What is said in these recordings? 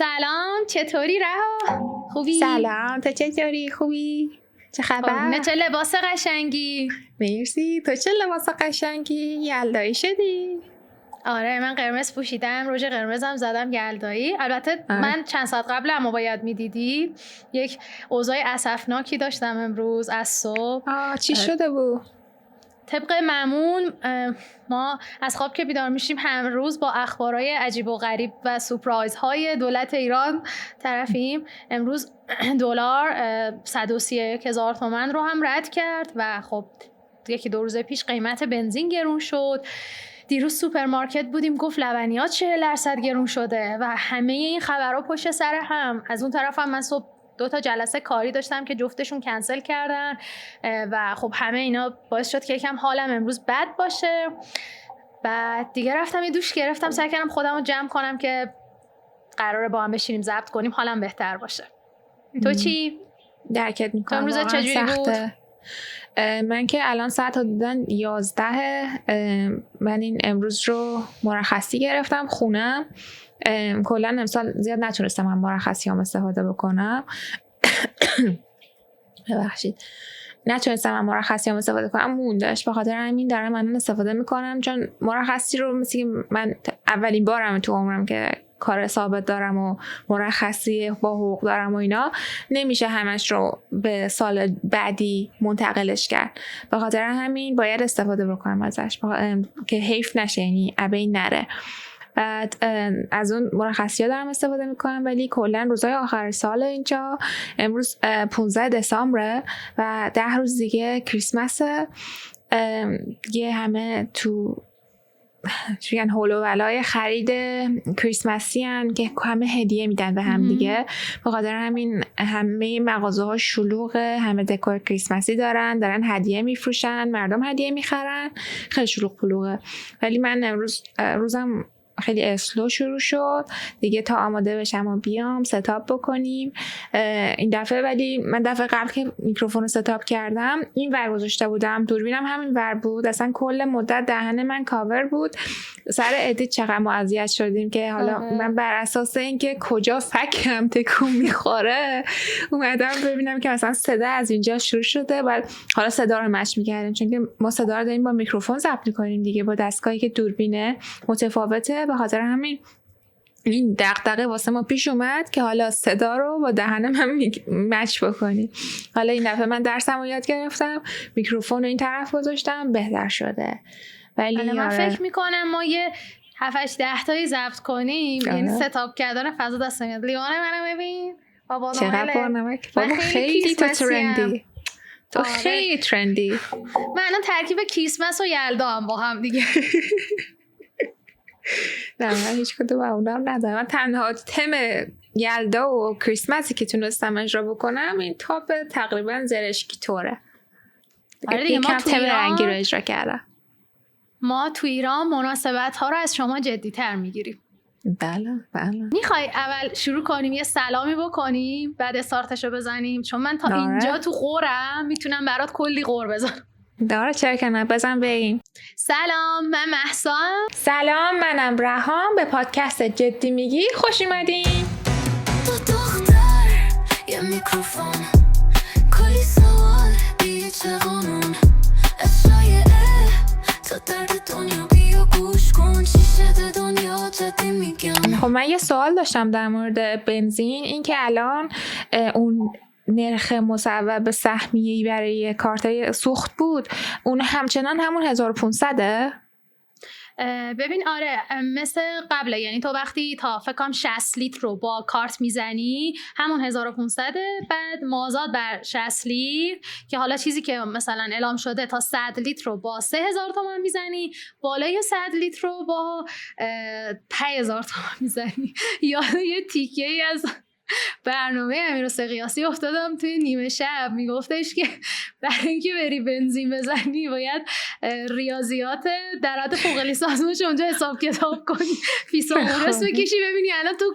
سلام، چطوری رها؟ خوبی؟ سلام، تو چطوری؟ خوبی؟ چه خبر؟ چه لباس قشنگی. مرسی. تو چه لباس قشنگی؟ یلدایی شدی؟ آره، من قرمز پوشیدم، رژ قرمزم زدم یلدایی. البته من چند ساعت قبل اما باید میدیدی یک اوضاع اسفناکی داشتم امروز از صبح. چی شده بود؟ طبق معمول ما از خواب که بیدار میشیم هر روز با اخبارهای عجیب و غریب و سورپرایزهای دولت ایران طرفیم. امروز دلار 131,000 تومان رو هم رد کرد و خب یکی دو روز پیش قیمت بنزین گرون شد. دیروز سوپرمارکت بودیم گفت لبنیات 40% گرون شده و همه این خبرها پشت سر هم. از اون طرف هم من صبح 2 جلسه کاری داشتم که جفتشون کنسل کردن و خب همه اینا باعث شد که یکم حالم امروز بد باشه. بعد دیگه رفتم یه دوش گرفتم، سعی کردم خودم رو جمع کنم که قراره با هم بشینیم ضبط کنیم حالم بهتر باشه. تو چی؟ درکت میکنم. تو امروز چجوری بود؟ من که الان ساعت حدوداً 11 من این امروز رو مرخصی گرفتم خونم. کلا امسال زیاد نتونستم من مرخصیام استفاده بکنم. ببخشید، نتونستم من مرخصیام استفاده کنم، موندش. به خاطر همین دارم من استفاده میکنم، چون مرخصی رو مثل من اولین بارم تو عمرم که کار ثابت دارم و مرخصی با حقوق دارم و اینا، نمیشه همش رو به سال بعدی منتقلش کرد. به خاطر همین باید استفاده بکنم ازش که حیف نشه، یعنی ابین نره. بعد از اون مرخصی‌ها دارم استفاده میکنم، ولی کلا روزهای آخر سال اینجا امروز 15 دسامبره و 10 روز دیگه کریسمسه. یه همه تو چون هول و ولای خرید کریسمسی هن که همه هدیه میدن به هم دیگه. به خاطر همین همه مغازه ها شلوغه، همه دکور کریسمسی دارن هدیه میفروشن، مردم هدیه میخرن، خیلی شلوغ پلوغه. ولی من امروز روزم خیلی اسلو شروع شد دیگه تا آماده بشم و بیام ستاپ بکنیم این دفعه. ولی من دفعه قبل که میکروفون ستاپ کردم این ور گذاشته بودم، دوربینم همین ور بود، اصلا کل مدت دهن من کاور بود. سر ادیت چقدر ما اذیت شدیم که حالا من بر اساس اینکه کجا فکم تکون میخوره اومدم ببینم که مثلا صدا از اینجا شروع شده، بعد حالا صدا رو مچ می‌کردیم، چون که ما صدا رو داریم با میکروفون ضبط می‌کنیم دیگه، با دستگاهی که دوربینه متفاوته. به خاطر همین این دغدغه واسه ما پیش اومد که حالا صدا رو با دهنم هم مچ بکنیم. حالا این دفعه من درسمو یاد گرفتم، میکروفون رو این طرف گذاشتم، بهتر شده. ولی من فکر میکنم ما یه 7-8-10 تایی ضبط کنیم، یعنی ستاپ کردن فضا دست میاد. لیوان منو ببین بابا، چقدر بارنمک بابا، خیلی تو ترندی، تو خیلی ترندی. من الان ترکیب کریسمس و یلدا هم با هم دیگه. نه من هیچ کدوم اونا رو ندارم. من تنها تم یلدا و کریسمسی که تونستم اجرا بکنم این تاپ تقریبا زرشکی طوره. آره دیگه، ما تو تم رنگی رو اجرا کردم. ما تو ایران مناسبت ها رو از شما جدی تر میگیریم. بله. میخوای اول شروع کنیم یه سلامی بکنیم بعد استارتشو بزنیم؟ چون من تا اینجا تو قورم میتونم برات کلی قور بزنم. داره چرا که نه، بزن بریم. سلام، من مهسام. سلام، منم رهام. به پادکست جدی میگی خوش اومدین. دو دختر یه میکروفون، کلی سوال دیگه چه قانون، اشرایه تا درد دنیا بیا گوش کن، چی شده دنیا جدی میگم. خب من یه سوال داشتم در مورد بنزین، این که الان اون نرخ مصوب سهمیه‌ای برای کارتای سوخت بود، اون همچنان همون 1500-ه؟ ببین آره، مثل قبله، یعنی تو وقتی تا فکر کنم 60 لیتر رو با کارت میزنی همون 1500، بعد مازاد بر 60 لیتر که حالا چیزی که مثلا اعلام شده تا 100 لیتر رو با 3000 تومان میزنی، بالای 100 لیتر رو با 5000 تومان میزنی. یا یه تیکه ای از برنامه امیرحسین قیاسی افتادم توی نیمه شب، میگفتش که برای اینکه بری بنزین بزنی باید ریاضیات در حد فوق لیسانس اونجا حساب کتاب کنی، فیس و قرص بکشی ببینی الان تو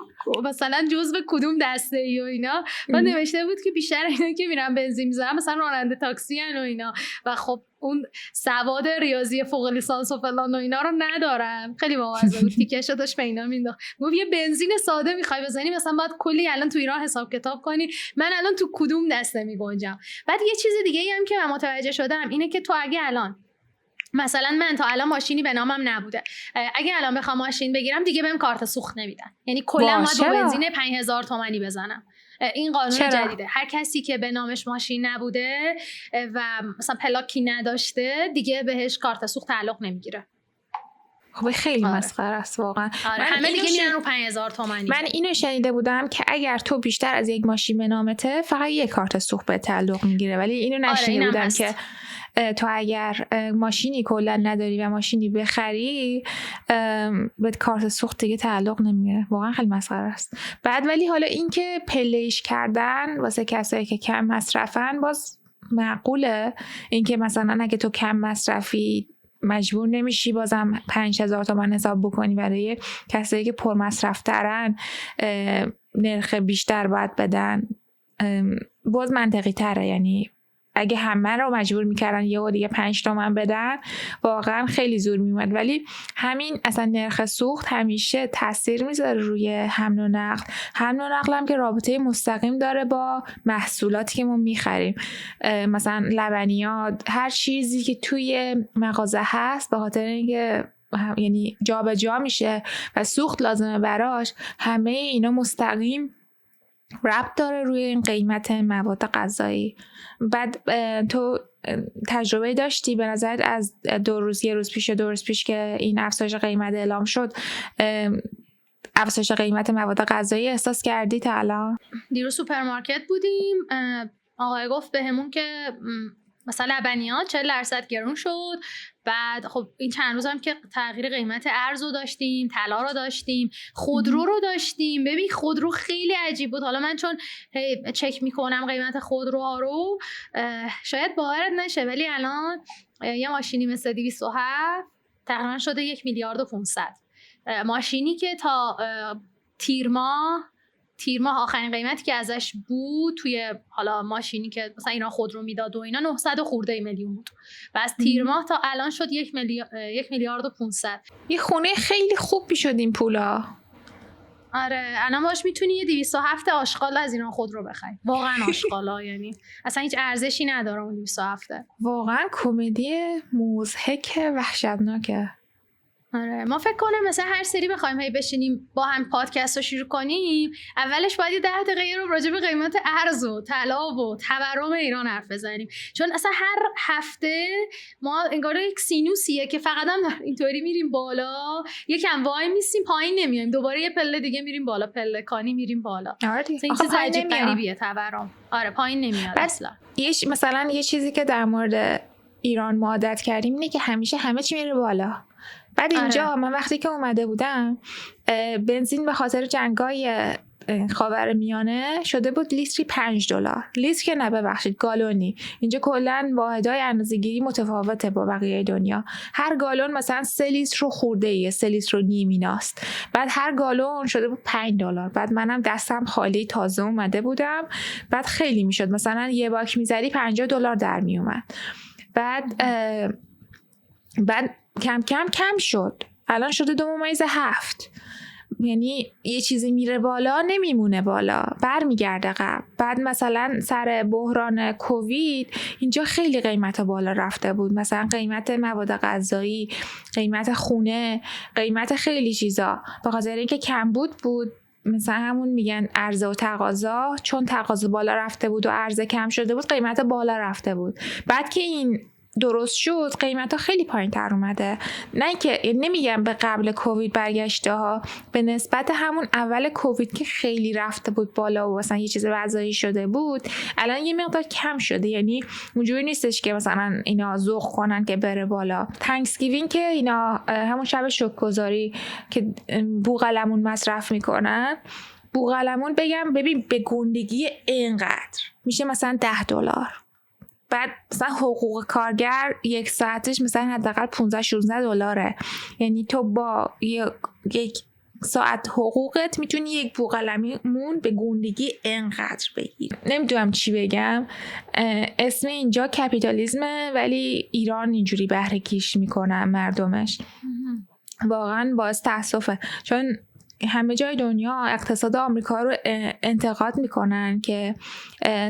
مثلا جزو کدوم دسته ای و اینا. بعد نوشته بود که بیشتر اینا که میرن بنزین میزنن مثلا راننده تاکسی ان و اینا و خب اون سواد ریاضی فوق لیسانس و فلان و اینا رو ندارم. خیلی بامزه بود، تیکشو داشت به اینا مینداخت. گفت یه بنزین ساده میخوای بزنی مثلا باید کلی الان تو ایران حساب کتاب کنی، من الان تو کدوم دسته میگنجم. بعد یه چیز دیگه ای هم که من متوجه شدم اینه که تو اگه الان مثلا من تا الان ماشینی به نامم نبوده، اگه الان بخوام ماشین بگیرم دیگه بهم کارت سوخت نمیدن، یعنی کلا باید با بنزین 5000 تومانی بزنم. این قانون جدیده، هر کسی که به نامش ماشین نبوده و مثلا پلاکی نداشته دیگه بهش کارت سوخت تعلق نمیگیره. خب خیلی مسخره است واقعا. همه دیگه میرن رو 5000 تومانی. من اینو شنیده بودم که اگر تو بیشتر از یک ماشین به نامته فقط یک کارت سوخت به تعلق میگیره، ولی اینو نشنیده بودم که تو اگر ماشینی کلا نداری و ماشینی بخری به کارت سوخت دیگه تعلق نمیگیره. واقعا خیلی مسخره است. بعد ولی حالا این که پلیش کردن واسه کسایی که کم مصرفن باز معقوله. این که مثلا اگه تو کم مصرفی مجبور نمیشی بازم 5000 تومان حساب بکنی، برای کسایی که پر مصرف ترن نرخ بیشتر باید بدن، باز منطقی تره. یعنی اگه همه رو مجبور میکردن یه و دیگه 5 تومن بدن واقعا خیلی زور میومد. ولی همین اصلا نرخ سوخت همیشه تاثیر میذاره روی حمل و نقل. حمل و نقل هم که رابطه مستقیم داره با محصولاتی که ما میخریم، مثلا لبنیات، هر چیزی که توی مغازه هست، به خاطر اینکه یعنی جابجا میشه و سوخت لازمه براش، همه اینا مستقیم ربط داره روی این قیمت مواد غذایی. بعد تو تجربه داشتی به نظرت از دو روز پیش که این افزایش قیمت اعلام شد، افزایش قیمت مواد غذایی احساس کردی تا الان؟ دیروز سوپرمارکت بودیم، آقای گفت بهمون که مثلا لبنیات 40% گرون شد. بعد خب این چند روز هم که تغییر قیمت ارز رو داشتیم، طلا رو داشتیم، خودرو رو داشتیم. ببین خودرو خیلی عجیب بود. حالا من چون چک میکنم قیمت خودروها رو شاید باورت نشه، ولی الان یه ماشینی مثل 207 تقریبا شده 1 میلیارد و 500. ماشینی که تا تیر ماه آخرین قیمتی که ازش بود توی حالا ماشینی که مثلا اینا خودرو میداد و اینا 900 خورده میلیون بود و از تیر ماه تا الان شد 1 میلیارد و 500. یه خونه خیلی خوب میشد این پولا. آره الان باش میتونی یه 207 آشغال از اینا خودرو بخری. واقعا آشغالا یعنی اصلا هیچ ارزشی نداره اون 207. واقعا کمدی مضحک وحشتناکه. آره ما فکر کنم مثلا هر سری بخوایم هی بشینیم با هم پادکست رو شروع کنیم، اولش باید 10 دقیقه رو راجع به قیمت ارز و طلا و تورم ایران حرف بزنیم، چون اصلا هر هفته ما انگار یک سینوسیه که فقط هم اینطوری میریم بالا، یکم وای میسیم پایین نمیایم، دوباره یه پله دیگه میریم بالا، پلکانی میریم بالا. آره این چیز عجیب غریبیه تورم. آره پایین نمیاد اصلا. مثلا یه چیزی که در مورد ایران ما عادت کردیم اینه که همیشه همه چی میره بالا. بعد اینجا من وقتی که اومده بودم بنزین به خاطر جنگای خاورمیانه شده بود لیتری $5. لیتر که نه ببخشید گالونی. اینجا کلا واحدهای اندازه‌گیری متفاوته با بقیه دنیا. هر گالون مثلا 3 لیتر رو خورده‌ایه، 3 لیتر و نیم ایناست. بعد هر گالون شده بود $5. بعد منم دستم خالی تازه اومده بودم، بعد خیلی میشد مثلا یه باک می‌زدی $50 در میومد. بعد کم شد، الان شده 2.7. یعنی یه چیزی میره بالا نمیمونه بالا، برمیگرده قبل. بعد مثلا سر بحران کووید اینجا خیلی قیمت بالا رفته بود، مثلا قیمت مواد غذایی، قیمت خونه، قیمت خیلی چیزا، به خاطر اینکه کمبود بود. مثلا همون میگن عرضه و تقاضا، چون تقاضا بالا رفته بود و عرضه کم شده بود قیمت بالا رفته بود. بعد که این درست شد قیمت ها خیلی پایین تر اومده. نه که نمیگم به قبل کووید برگشته ها، به نسبت همون اول کووید که خیلی رفته بود بالا و مثلا یه چیز وضعی شده بود، الان یه مقدار کم شده. یعنی اونجوری نیستش که مثلا اینا ذوق کنن که بره بالا. تانکسگیوینگ که اینا همون شب شکرگزاری که بوقلمون مصرف میکنن، بوقلمون بگم ببین به گندگی اینقدر میشه مثلا $10. بعد مثلا حقوق کارگر یک ساعتش مثلا حداقل $15-16. یعنی تو با یک ساعت حقوقت میتونی یک بوقلمون به گندگی اینقدر بگیری. نمیدونم چی بگم، اسم اینجا کپیتالیسمه ولی ایران اینجوری بهره کشی میکنن مردمش. واقعا باعث تأسفه، چون همه جای دنیا اقتصاد آمریکا رو انتقاد میکنن که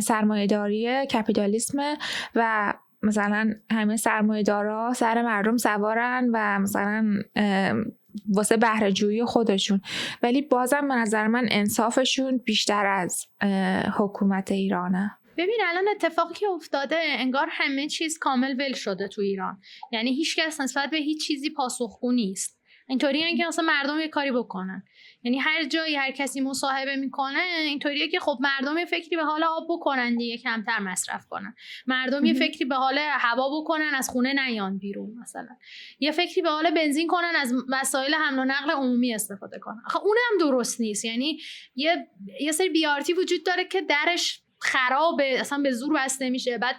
سرمایه‌داری کپیتالیسمه و مثلا همه سرمایه‌دارا سر مردم سوارن و مثلا واسه بهره جویی خودشون، ولی بازم به نظر من انصافشون بیشتر از حکومت ایرانه. ببین الان اتفاقی که افتاده انگار همه چیز کامل ول شده تو ایران، یعنی هیچ کس نسبت به هیچ چیزی پاسخگو نیست. اینطوریه که مثلا مردم یه کاری بکنن، یعنی هر جایی هر کسی مصاحبه میکنه اینطوریه که خب مردم یه فکری به حال آب بکنن دیگه، کمتر مصرف کنن، مردم یه فکری به حال هوا بکنن از خونه نیان بیرون، مثلا یه فکری به حال بنزین کنن از وسایل حمل و نقل عمومی استفاده کنن. آخه اونم درست نیست، یعنی یه سری بیارتی وجود داره که درش خرابه، اصلا به زور بسته میشه، بعد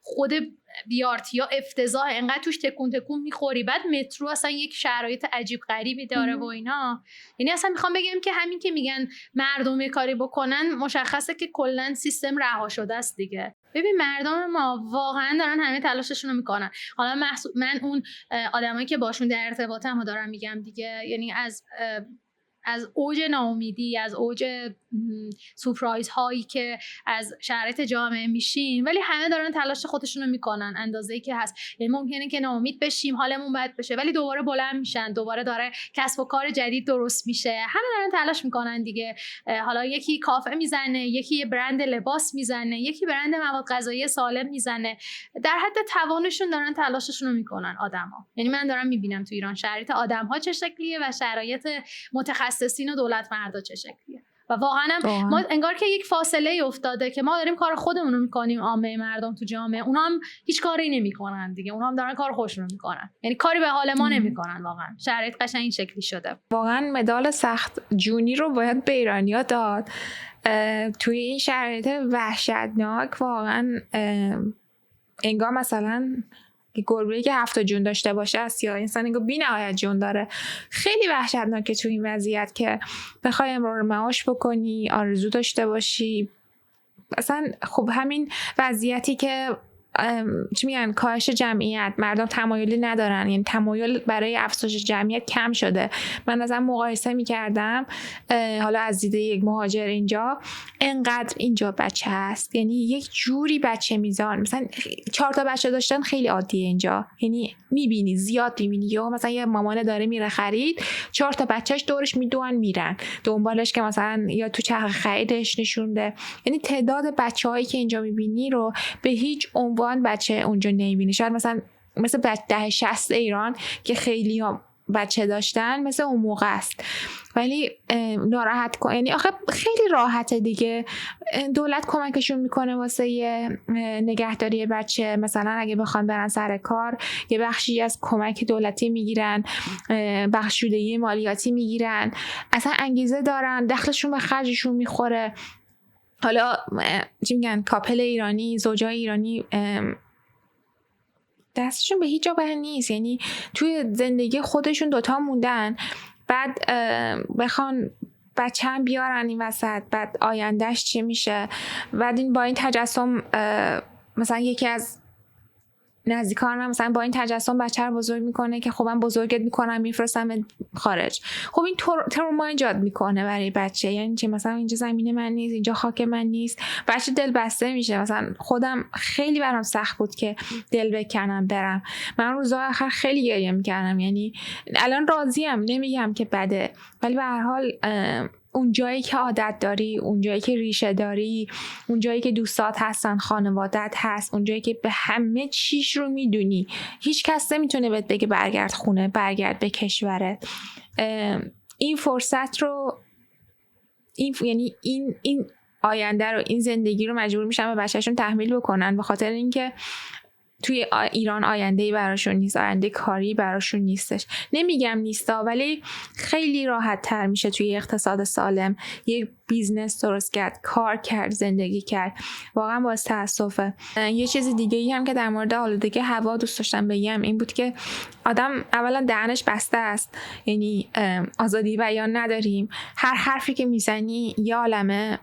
خود بیارتی یا افتضاح انقدر توش تکون میخوری، بعد مترو اصلا یک شرایط عجیب غریبی داره و اینا. یعنی اصلا میخوام بگم که همین که میگن مردم کاری بکنن مشخصه که کلا سیستم رها شده است دیگه. ببین مردم ما واقعا دارن همه تلاششون رو میکنن. حالا من اون آدمایی که باشون در ارتباطم رو دارم میگم دیگه، یعنی از اوج ناامیدی، از اوج سورپرایز هایی که از شرایط جامعه میشیم، ولی همه دارن تلاش خودشون رو میکنن اندازه‌ای که هست. یعنی ممکنه که ناامید بشیم، حالمون بد بشه، ولی دوباره بلند میشن، دوباره داره کسب و کار جدید درست میشه، همه دارن تلاش میکنن دیگه. حالا یکی کافه میزنه، یکی یه برند لباس میزنه، یکی برند مواد غذایی سالم میزنه، در حد توانشون دارن تلاششون رو میکنن آدما. یعنی من دارم میبینم تو ایران شرایط آدم‌ها چه شکلیه و شرایط متخصصین و دولت مردا چه شکلیه، و واقعا ما انگار که یک فاصله افتاده که ما داریم کار خودمون رو میکنیم، عامه مردم تو جامعه اونا هم هیچ کاری نمیکنن دیگه، اونا هم دارن کار خودشون رو میکنن، یعنی کاری به حال ما نمیکنن. واقعا شرایط قشنگ این شکلی شده. واقعا مدال سخت جونی رو باید به ایرانیا داد توی این شرایط وحشتناک. واقعا انگار مثلا گربه‌ای که 7 جون داشته باشه است، یا انسان انگار بی‌نهایت جون داره. خیلی وحشتناکه تو این وضعیت که بخوای امرار معاش بکنی، آرزو داشته باشی. اصلا خب همین وضعیتی که چی میگن کاهش جمعیت، مردم تمایلی ندارن، یعنی تمایل برای افزایش جمعیت کم شده. من ازم مقایسه میکردم حالا از دیده یک مهاجر اینجا، انقدر اینجا بچه هست، یعنی یک جوری بچه میزان، مثلا 4 تا بچه داشتن خیلی عادیه اینجا، یعنی میبینی زیاد میبینی، یا مثلا یه مامانه داره میره خرید 4 تا بچهش دورش میدوئن میرن دنبالش که مثلا یا تو چرخ خریدش نشونده. یعنی تعداد بچه‌هایی که اینجا میبینی رو به هیچ عنوان بچه اونجا نمیبینی. شاید مثلا مثل 10-60 ایران که خیلی ها بچه داشتن مثل اون موقع است، ولی ناراحت کن، یعنی آخه خیلی راحته دیگه. دولت کمکشون میکنه واسه یه نگهداری بچه، مثلا اگه بخوان برن سر کار یه بخشی از کمک دولتی میگیرن، بخشودگی مالیاتی میگیرن، اصلا انگیزه دارن، دخلشون به خرجشون میخوره. حالا چی میگن کاپل ایرانی، زوجای ایرانی دستشون به هیچ جا بر نیست، یعنی توی زندگی خودشون دوتا موندن، بعد بخوان بچه هم بیارن این وسط، بعد آیندهش چی میشه؟ بعد این با این تجسم مثلا یکی از نزدیکانم مثلا با این تجسم بچه رو بزرگ میکنه که خب من بزرگت میکنم میفرستم خارج. خب این تروما ایجاد میکنه برای بچه، یعنی چه مثلا اینجا زمین من نیست، اینجا خاک من نیست، بچه دل بسته میشه. مثلا خودم خیلی برام سخت بود که دل بکنم برم. من روزا آخر خیلی گریه میکردم، یعنی الان راضیم، نمیگم که بده، ولی به هر حال اون جایی که عادت داری، اون جایی که ریشه داری، اون جایی که دوستات هستن، خانوادت هست، اون جایی که به همه چیش رو میدونی، هیچ کس نمیتونه بهت بگه برگرد خونه، برگرد به کشورت. این فرصت رو یعنی این آینده رو، این زندگی رو مجبور میشن به بچه‌شون تحمیل بکنن، به خاطر اینکه توی ایران آینده‌ای براشون نیست، آینده کاری براشون نیستش. نمیگم نیستا، ولی خیلی راحت تر میشه توی اقتصاد سالم یک بیزنس درست کرد، کار کرد، زندگی کرد. واقعا باعث تاسفه. یه چیز دیگه ای هم که در مورد آلودگی هوا دوست داشتم بگم این بود که آدم اولا دهنش بسته است، یعنی آزادی بیان نداریم. هر حرفی که میزنی یه عالمه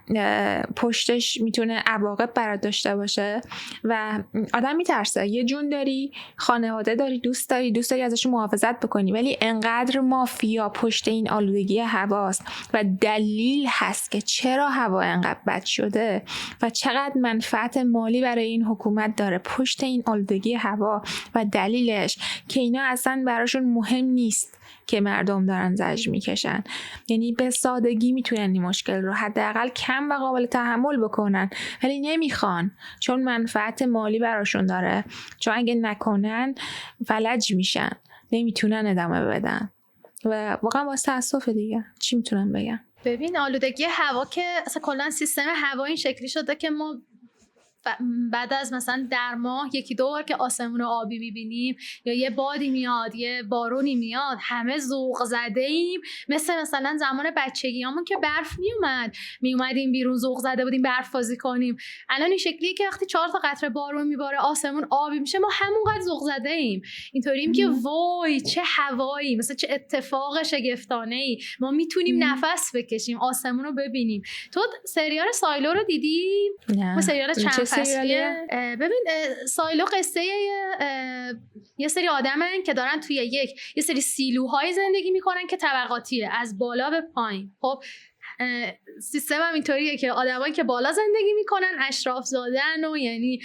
پشتش میتونه عواقب برات داشته باشه و آدم میترسه. یه جون داری، خانواده داری، دوست داری ازشون محافظت بکنی، ولی انقدر مافیا پشت این آلودگی هواست و دلیل هست که چرا هوا انقدر بد شده و چقدر منفعت مالی برای این حکومت داره پشت این آلودگی هوا و دلیلش که اینا اصلا براشون مهم نیست که مردم دارن زجر میکشن. یعنی به سادگی میتونن این مشکل رو حداقل کم و قابل تحمل بکنن، ولی نمیخوان چون منفعت مالی براشون داره، چون اگه نکنن فلج میشن، نمیتونن ادامه بدن و واقعا واسه تاسفه دیگه. چی میتونم بگم؟ ببین آلودگی هوا که اصلا کلا سیستم هوا این شکلی شده که ما بعد از مثلا در ماه یکی دو بار که آسمون آبی میبینیم یا یه بادی میاد یه بارونی میاد همه ذوق زده ایم، مثلا زمان بچگیامون که برف میومدیم بیرون ذوق زده بودیم برف بازی کنیم. الان این شکلیه که وقتی 4 تا قطره بارون میباره آسمون آبی میشه ما همونقدر ذوق زده ایم، اینطوریم که وای چه هوایی، مثلا چه اتفاق شگفتانه ای، ما میتونیم نفس بکشیم، آسمون رو ببینیم. تو سریال سایلو رو دیدی؟ نه. سریال چند فصلیه؟ ببین سایلو قصه یه سری آدمن که دارن توی یه سری سیلوهای زندگی میکنن که طبقاتیه از بالا به پایین. خب سیستم هم اینطوریه که آدمایی که بالا زندگی میکنن اشراف زادن و یعنی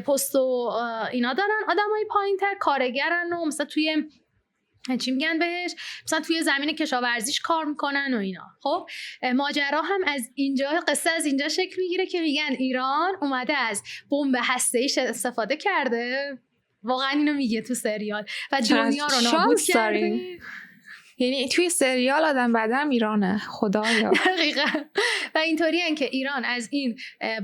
پست و اینا دارن، آدمای پایینتر کارگرن و مثلا توی چی میگن بهش، مثلا توی زمین کشاورزیش کار میکنن و اینا. خب ماجرا هم از اینجا، قصه از اینجا شکل میگیره که میگن ایران اومده از بمب هسته‌ایش استفاده کرده، واقعا اینو میگه تو سریال، و دنیا رو نابود کرده. یعنی توی سریال آدم بعدم ایرانه، خدایا. دقیقاً. و اینطوری ان که ایران از این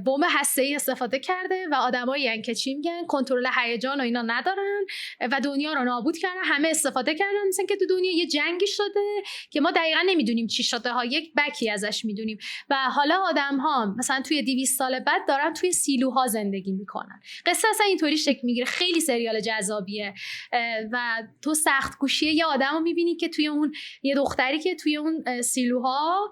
بمب هسته‌ای استفاده کرده و آدمایی ان که چی میگن کنترل هیجان و اینا ندارن و دنیا رو نابود کردن، همه استفاده کردن، مثلا که تو دنیا یه جنگی شده که ما دقیقاً نمیدونیم چی شده ها، یک بکی ازش میدونیم و حالا آدم ها مثلا توی 200 سال بعد دارن توی سیلوها زندگی میکنن. قصه اصلا اینطوری شکل میگیره، خیلی سریال جذابیه و تو سخت گوشی یه آدمو میبینی که توی یه دختری که توی اون سیلوها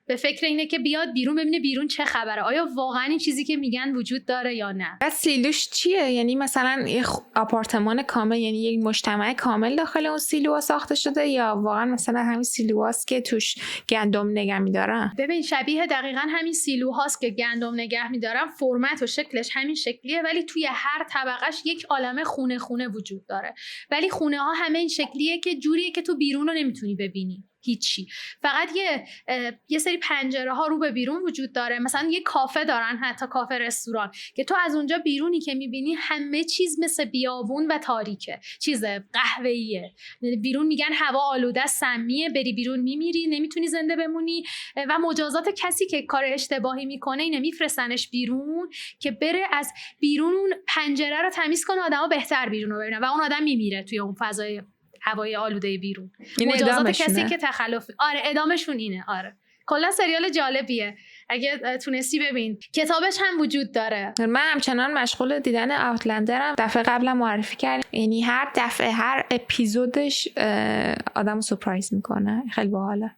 به فکر اینه که بیاد بیرون ببینه بیرون چه خبره، آیا واقعا این چیزی که میگن وجود داره یا نه. بعد سیلوش چیه؟ یعنی مثلا یه آپارتمان کامل، یعنی یک مجتمع کامل داخل اون سیلوها ساخته شده یا واقعا مثلا همین سیلوهاست که توش گندم نگه میدارن؟ ببین شبیه دقیقاً همین سیلوهاست که گندم نگه میدارن، فرمت و شکلش همین شکلیه، ولی توی هر طبقهش یک عالمه خونه وجود داره، ولی خونه ها همه این شکلیه که جوریه که تو بیرون رو نمیتونی ببینی هیچی، فقط یه سری پنجره ها رو به بیرون وجود داره. مثلا یه کافه دارن، حتی کافه رستوران، که تو از اونجا بیرونی که میبینی همه چیز مثل بیابون و تاریکه، چیز قهوه‌ایه. بیرون میگن هوا آلوده است، سمیه، بری بیرون میمیری، نمیتونی زنده بمونی و مجازات کسی که کار اشتباهی میکنه اینه میفرستنش بیرون که بره از بیرون اون پنجره رو تمیز کنه، آدما بهتر بیرون رو ببینن و اون آدم میمیره توی اون فضای هوای آلوده بیرون. مجازات کسی که تخلف، آره ادامشون اینه. آره کلا سریال جالبیه، اگه تونستی ببین. کتابش هم وجود داره. من همچنان مشغول دیدن اوتلندرم. دفعه قبلا معرفی کردم، یعنی هر دفعه هر اپیزودش آدمو سورپرایز میکنه، خیلی باحاله.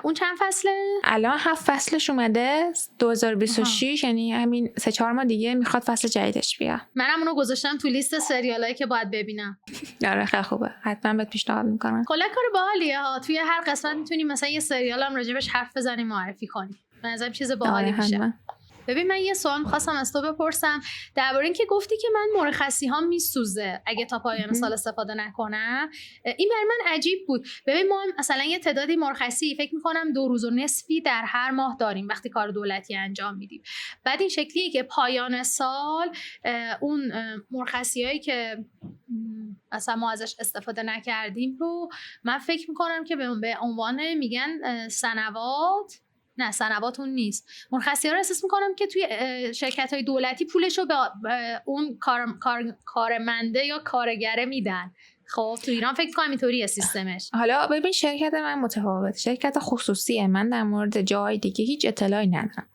اون چند فصله؟ الان 7 فصلش اومده 2026، یعنی همین 3-4 ماه دیگه میخواد فصل جدیدش بیاد. منم اونو گذاشتم تو لیست سریالایی که باید ببینم. آره خیلی خوبه، حتما بهت پیشنهاد میکنم. کلا کار باحالیه ها، توی هر قسمت میتونی مثلا یه سریال هم راجبش حرف بزنی، معرفی کنی. من ازم چیز باحالی میشه. ببین من یه سوال می‌خواستم از تو بپرسم درباره این که گفتی که من مرخصی ها میسوزه اگه تا پایان سال استفاده نکنم. این برای من عجیب بود. ببین ما مثلا یه تعدادی مرخصی فکر می‌کنم 2 روز و نصفی در هر ماه داریم وقتی کار دولتی انجام میدیم. بعد این شکلیه که پایان سال اون مرخصیایی که مثلا ما ازش استفاده نکردیم رو من فکر می‌کنم که به عنوان میگن سنوات نه سنواتون نیست. مرخصی‌ها رو احساس میکنم که توی شرکت‌های دولتی پولشو به اون کارمنده یا کارگره میدن. خب تو ایران فکر کنم اینطوریه سیستمش. حالا ببین شرکت من متفاوته، شرکت خصوصیه، من در مورد جای دیگه هیچ اطلاعی ندارم.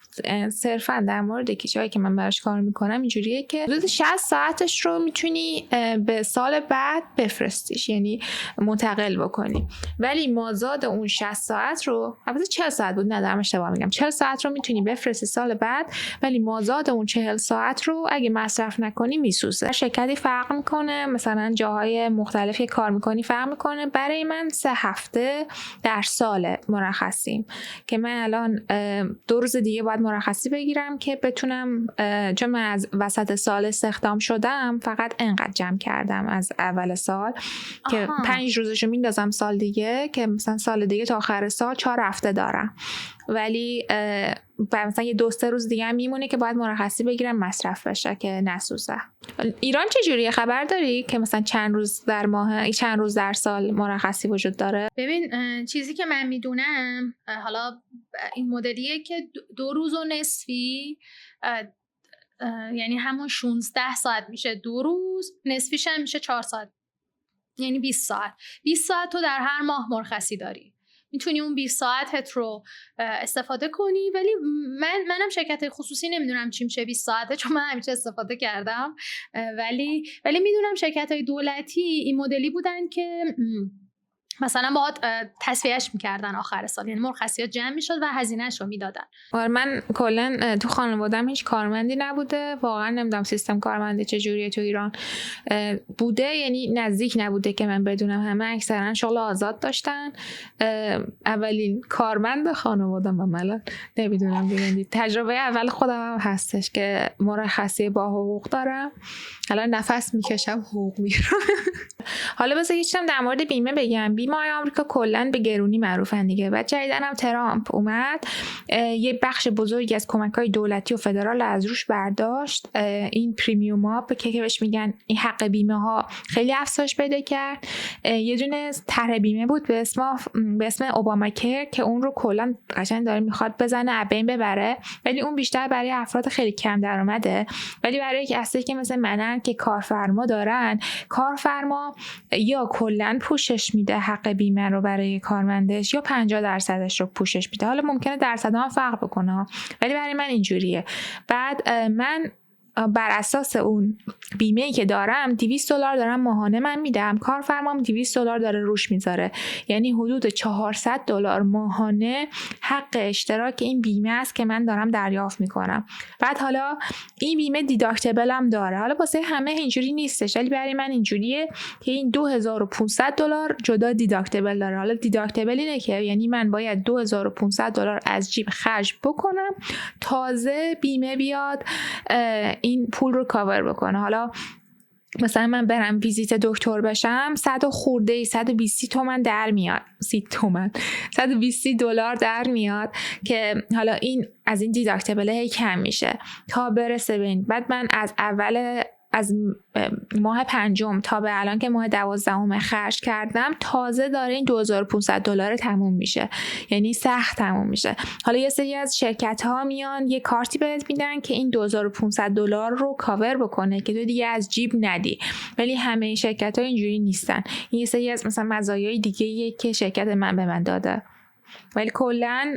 صرفا در مورد جایی که من براش کار میکنم اینجوریه که حدود 60 ساعتش رو میتونی به سال بعد بفرستیش، یعنی منتقل بکنی، ولی مازاد اون 60 ساعت رو، البته 40 ساعت بود، ندارم اشتباه میگم، 40 ساعت رو میتونی بفرستی سال بعد، ولی مازاد اون 40 ساعت رو اگه مصرف نکنی میسوزه. شرکتی فرق میکنه، مثلا جاهای مختلفی کار میکنی فرق میکنه. برای من 3 هفته در سال مرخصیم که من الان 2 روز دیگه باید مرخصی بگیرم که بتونم، چون من از وسط سال استخدام شدم فقط انقدر جمع کردم از اول سال که 5 روزشو میندازم سال دیگه، که مثلا سال دیگه تا آخر سال 4 هفته دارم، ولی مثلا یه 2-3 روز دیگه هم میمونه که باید مرخصی بگیرم مصرف بشه که نسوزه. ایران چجوریه؟ خبر داری که مثلا چند روز در ماه، چند روز در سال مرخصی وجود داره؟ ببین چیزی که من میدونم حالا این مدلیه که 2 روز و نصفی، یعنی همون 16 ساعت میشه 2 روز، نصفیش هم میشه 4 ساعت، یعنی 20 ساعت. 20 ساعت تو در هر ماه مرخصی داری، میتونی اون 20 ساعتت رو استفاده کنی. ولی منم شرکت خصوصی نمیدونم چی میشه 20 ساعته، چون من همیشه استفاده کردم، ولی میدونم شرکت های دولتی این مدلی بودن که مثلا باهات تصفیهش میکردن آخر سال، یعنی مرخصیات جمع میشد و هزینه‌اش رو میدادن. من کلا تو خانواده‌ام هیچ کارمندی نبوده، واقعا نمیدونم سیستم کارمندی چجوریه تو ایران. بوده یعنی نزدیک نبوده که من بدونم، همه اکثرا شغل آزاد داشتن. اولین کارمند خانواده‌ام من نمیدونم دیگه، تجربه اول خودم هستش که مرخصی با حقوق دارم. الان نفس میکشم حقوق میگیرم. حالا بذار یکم در مورد بیمه بگم. بیمه‌های آمریکا کلاً به گرونی معروفن دیگه و جدیداً هم ترامپ اومد یه بخش بزرگی از کمک‌های دولتی و فدرال از روش برداشت. این پریمیوم‌ها که بهش میگن این حق بیمه‌ها خیلی افزایش پیدا کرد. یه دونه طرح بیمه بود به اسم اوباما کیر که اون رو کلاً قشنگ داره میخواد بزنه از بین ببره، ولی اون بیشتر برای افراد خیلی کم درآمده، ولی برای کسایی که مثل منن که کارفرما دارن، کارفرما یا کلاً پوشش میده حق بیمه رو برای کارمندش یا 50% رو پوشش میده. حالا ممکنه درصدها فرق بکنه، ولی برای من اینجوریه. بعد من بر اساس اون بیمه‌ای که دارم $200 دارم ماهانه من میدم، کارفرمام $200 داره روش میذاره، یعنی حدود $400 ماهانه حق اشتراک این بیمه است که من دارم دریافت میکنم. بعد حالا این بیمه دیداکتیبل هم داره، حالا واسه همه اینجوری نیستش، ولی برای من اینجوریه که این $2500 جدا دیداکتیبل داره. حالا دیداکتیبل اینه که یعنی من باید $2500 از جیب خرج بکنم تازه بیمه بیاد این پول رو کاور بکنه. حالا مثلا من برم ویزیت دکتر بشم 100 خورده $120 در میاد، $120 در میاد که حالا این از این دیداکتیبل کم میشه تا برسه به این. بعد من از ماه 5 تا به الان که ماه 12 خرج کردم تازه داره این $2500 تموم میشه، یعنی سخت تموم میشه. حالا یه سری از شرکت ها میان یه کارتی بهت میدن که این $2500 رو کاور بکنه که تو دیگه از جیب ندی، ولی همه شرکت ها اینجوری نیستن. این یه سری از مثلا مزایای دیگه که شرکت من به من داده، ولی کلا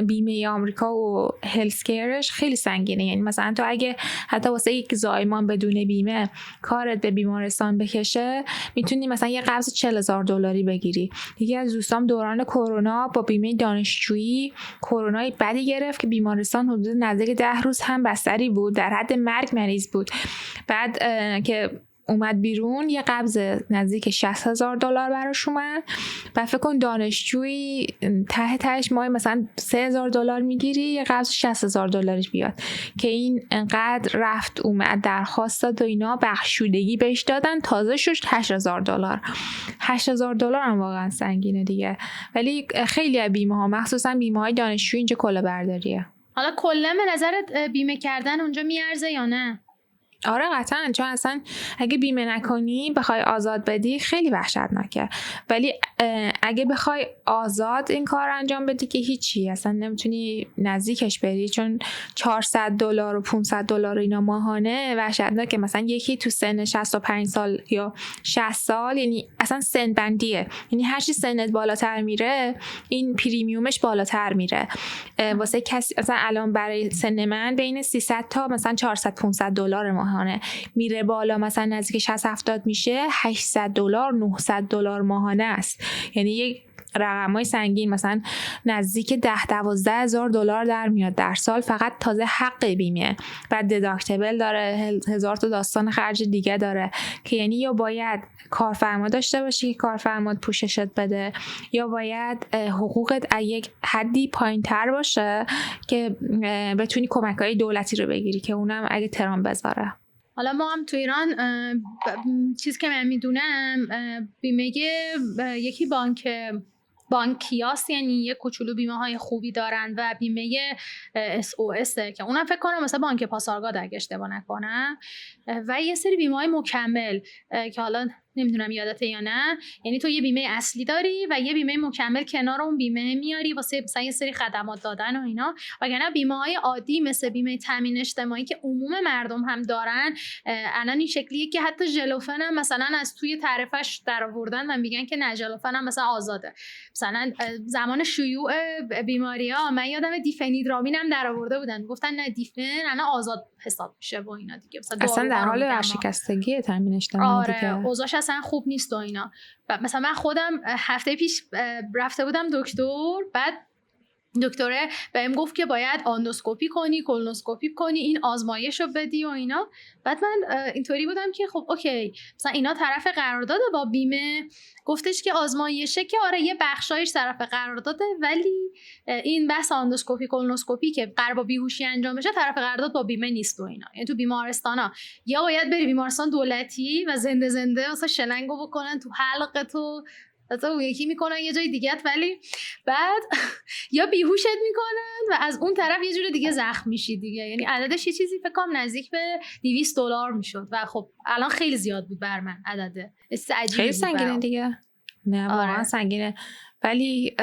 بیمه آمریکا و هلث کیرش خیلی سنگینه. یعنی مثلا تو اگه حتی واسه یک زایمان بدون بیمه کارت به بیمارستان بکشه میتونی مثلا یه قرض $40,000 بگیری. یکی از دوستام دوران کرونا با بیمه دانشجویی کرونای بدی گرفت که بیمارستان حدود نزدیک 10 روز هم بستری بود، در حد مرگ مریض بود. بعد که اومد بیرون یه قبض نزدیک $60,000 براش اومد. و فکر کن دانشجویی تهش ماهی مثلا $3,000 میگیری یه قبض $60,000 بیاد، که این انقدر رفت اومد درخواست داد و اینا بخشودگی بهش دادن تازه شد $8,000. $8,000 هم واقعا سنگینه دیگه. ولی خیلی از بیمه ها مخصوصا بیمه های دانشجویی اینجا کلا برداریه. حالا کلا به نظرت بیمه کردن اونجا میارزه یا نه؟ آره قطعا، چون اصلا اگه بیمه نکنی بخوای آزاد بدی خیلی وحشتناکه، ولی اگه بخوای آزاد این کار انجام بدی که هیچی، اصلا نمیتونی نزدیکش بری، چون $400 و $500 اینا ماهانه وحشتناکه. مثلا یکی تو سن 65 سال یا 60 سال، یعنی اصلا سن بندیه، یعنی هر چی سنت بالاتر میره این پریمیومش بالاتر میره. واسه کسی مثلا الان برای سن من بین 300 تا مثلا 400 500 دلار ماهانه، میره بالا مثلا نزدیک 60 70 میشه $800 $900 ماهانه است. یعنی یک رقمای سنگین، مثلا نزدیک 10-12 هزار دلار در میاد در سال فقط تازه حق بیمه. بعد دداکتیبل داره، هزار تا داستان خرج دیگه داره که یعنی یا باید کارفرما داشته باشی که کارفرمات پوششت بده، یا باید حقوقت از یک حدی پایین‌تر باشه که بتونی کمک‌های دولتی رو بگیری که اونم اگه ترامپ بذاره. حالا ما هم تو ایران چیزی که من میدونم بیمه یکی بانکیاست، یعنی یه کوچولو بیمه های خوبی دارن و بیمه SOS که اونم فکر کنم مثلا بانک پاسارگاد اگه اشتباه نکنم، و یه سری بیمه های مکمل که حالا نمیدونم یادته یا نه، یعنی تو یه بیمه اصلی داری و یه بیمه مکمل کنار اون بیمه میاری واسه مثلا یه سری خدمات دادن و اینا. وگرنه بیمه های عادی مثل بیمه تامین اجتماعی که عموم مردم هم دارن الان این شکلیه که حتی ژلوفن هم مثلا از توی تعرفش درآوردن و میگن که نه ژلوفن هم مثلا آزاده. مثلا زمان شیوع بیماری‌ها من یادم دیفنیدرامین هم درآورده بودن، گفتن نه دیفن الان آزاد حساب میشه و اینا دیگه، اصلا در حال ورشکستگی تامین اجتماعی دیگه. آره اوضاعش اصلا خوب نیست و اینا. مثلا من خودم هفته پیش رفته بودم دکتر، بعد دکتره بهم گفت که باید آندوسکوپی کنی، کولونوسکوپی کنی، این آزمایش رو بدی و اینا. بعد من اینطوری بودم که خب اوکی مثلا اینا طرف قرارداد با بیمه، گفتش که آزمایشه که آره یه بخشایش طرف قرارداده، ولی این بحث آندوسکوپی کولونوسکوپی که قرار با بیهوشی انجام بشه طرف قرارداد با بیمه نیست و اینا. یعنی تو بیمارستانا یا باید بری بیمارستان دولتی و زنده مثلا شلنگو بکنن تو حلق تو، مثلا اون یکی میکنن یه جای دیگه، ولی بعد یا بیهوشت میکنن و از اون طرف یه جور دیگه زخم میشی دیگه. یعنی عددش یه چیزی فکر کنم نزدیک به $200 میشد و خب الان خیلی زیاد بود بر من عدده، خیلی سنگینه دیگه. نه واقعا سنگینه، ولی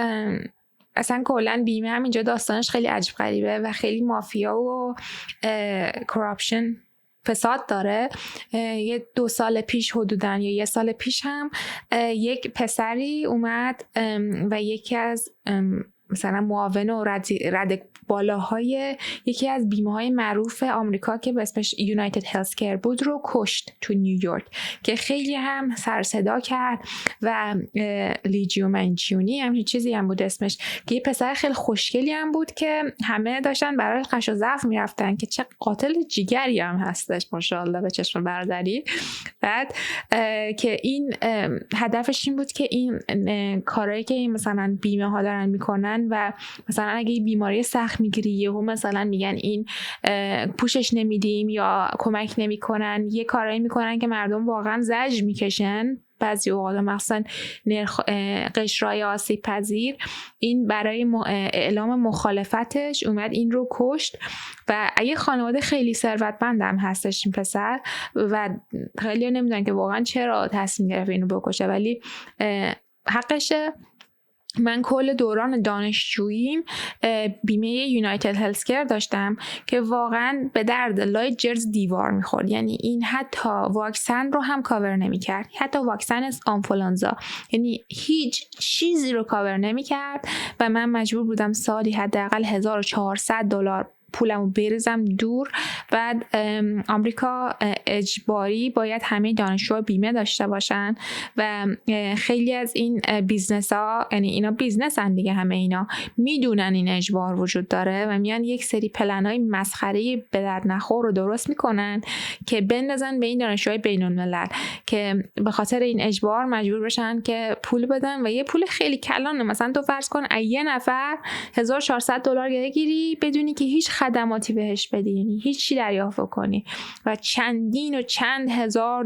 اصلا کلا بیمه هم اینجا داستانش خیلی عجیب غریبه و خیلی مافیا و کراپشن فساد داره. یه 2 سال پیش حدوداً یا 1 سال پیش هم یک پسری اومد و یکی از مثلا معاون و رد بالاهای یکی از بیمه‌های معروف آمریکا که به اسمش یونایتد هلث کیر بود رو کشت تو نیویورک، که خیلی هم سر صدا کرد و لیجیو منچیونی همین چیزی هم بود اسمش، که یه پسر خیلی خوشگلی هم بود که همه داشتن برای قش و ضعف میرفتن که چه قاتل جیگری هم هستش ماشاءالله به چشم برادری. بعد که این هدفش این بود که این کارهایی که مثلا بیمه ها دارن میکنن و مثلا اگه بیماری سخت میگیری یهو مثلا میگن این پوشش نمیدیم یا کمک نمیکنن، یه کارایی میکنن که مردم واقعا زجر میکشن بعضی اوقات، مثلا قشرهای آسیب پذیر. این برای اعلام مخالفتش اومد این رو کشت و یه خانواده خیلی ثروتمند هم هستش این پسر و خیلی نمیدونن که واقعا چرا تصمیم گرفت اینو بکشه، ولی حقشه. من کل دوران دانشجوییم بیمه یونایتد هلث کیر داشتم که واقعا به درد لای جرز دیوار میخورد. یعنی این حتی واکسن رو هم کاور نمیکرد، حتی واکسن آنفولانزا، یعنی هیچ چیزی رو کاور نمیکرد و من مجبور بودم سالی حداقل $1400 پولمو بریزم دور. بعد آمریکا اجباری باید همه دانشجوها بیمه داشته باشن و خیلی از این بیزنس ها، یعنی اینا بیزنسن دیگه، همه اینا میدونن این اجبار وجود داره و میان یک سری پلن‌های مسخره‌ای به درد نخور رو درست میکنن که بندازن به این دانشجوهای بین‌الملل که به خاطر این اجبار مجبور بشن که پول بدن و یه پول خیلی کلانه. مثلا تو فرض کن یه نفر $1400 گیری بدونی که هیچ خدماتی بهش بدی، یعنی هیچی دریافت کنی و چندین و چند هزار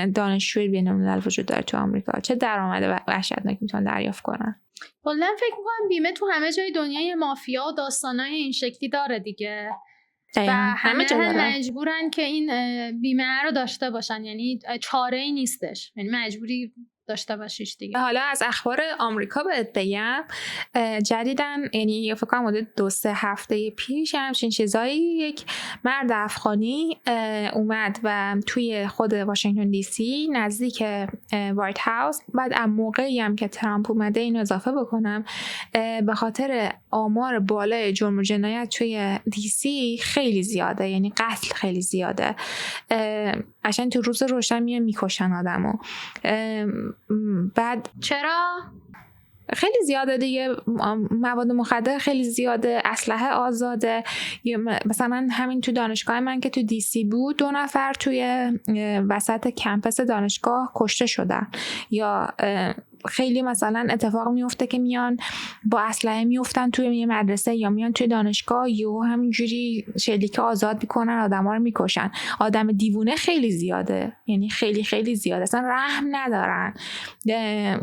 دانشجوی بین‌الملل وجود داره تو آمریکا. چه درآمد وحشتناکی میتونن دریافت کنن. کلا فکر می‌کنم بیمه تو همه جای دنیا یه مافیا و داستانای این شکلی داره دیگه. و همه مجبورن که این بیمه رو داشته باشن، یعنی چاره ای نیستش، یعنی مجبوری داشته باشیش دیگه. حالا از اخبار آمریکا بهت بگم، جدیدن یعنی فکر کنم حدود 2-3 هفته پیش همچین چیزایی یک مرد افغانی اومد و توی خود واشنگتن دی سی نزدیک وایت هاوس، بعد از موقعی هم که ترامپ اومده، اینو اضافه بکنم، به خاطر آمار بالای جرم و جنایت توی دی سی خیلی زیاده، یعنی قتل خیلی زیاده، عشان تو روز روشن میکشن آدمو. بعد چرا؟ خیلی زیاده دیگه، مواد مخدر خیلی زیاده، اسلحه آزاده. مثلا همین تو دانشگاه من که تو دی سی بود، 2 نفر توی وسط کمپس دانشگاه کشته شدن. یا خیلی مثلا اتفاق میفته که میان با اسلحه میافتن توی یه مدرسه یا میان توی دانشگاه، یهو همینجوری شلیک آزاد میکنن، آدما رو میکشن. آدم دیوونه خیلی زیاده، یعنی خیلی خیلی زیاده، اصلا رحم ندارن،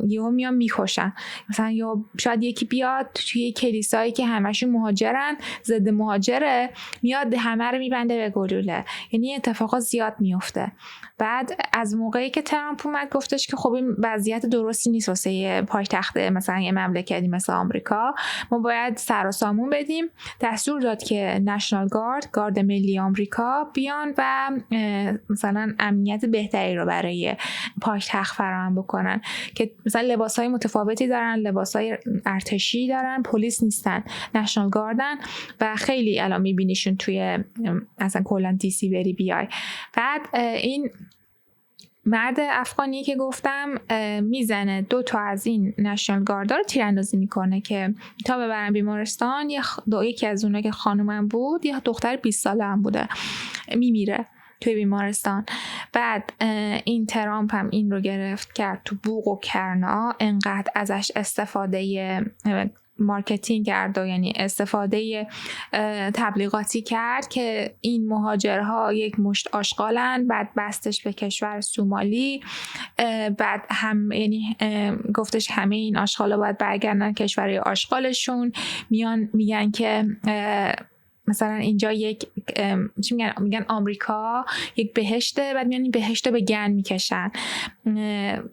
یهو میان میکشن. مثلا یا شاید یکی بیاد توی کلیسایی که همشون مهاجرن، ضد مهاجره، میاد همه رو میبنده به گلوله. یعنی اتفاقات زیاد میفته. بعد از موقعی که ترامپ اومد گفتش که خب این وضعیت درستی نیست واسه پایتخت مثلا یه مملکتی مثل آمریکا، ما باید سر و سامون بدیم. دستور داد که نشنال گارد ملی آمریکا بیان و مثلا امنیت بهتری رو برای پایتخت فراهم بکنن، که مثلا لباسای متفاوتی دارن، لباسای ارتشی دارن، پلیس نیستن، نشنال گاردن و خیلی الان میبینیشون توی مثلا کلا دی سی بری بیای. بعد این مرد افغانی که گفتم میزنه 2 تا از این نشنال گاردا رو تیراندازی میکنه که تا ببرن بیمارستان. یکی از اونها که خانومم بود، یه دختر 20 ساله هم بوده، میمیره توی بیمارستان. بعد این ترامپ هم این رو گرفت کرد تو بوق و کرنا، انقدر ازش استفاده مارکتینگ کرد و یعنی استفاده تبلیغاتی کرد که این مهاجرها یک مشت آشغالن. بعد بستش به کشور سومالی، بعد هم یعنی گفتش همه این آشغالا باید برگردن کشورهای آشغالشون. میگن که مثلا اینجا یک چی میگن آمریکا یک بهشته، بعد میان این بهشت رو به گن میکشن.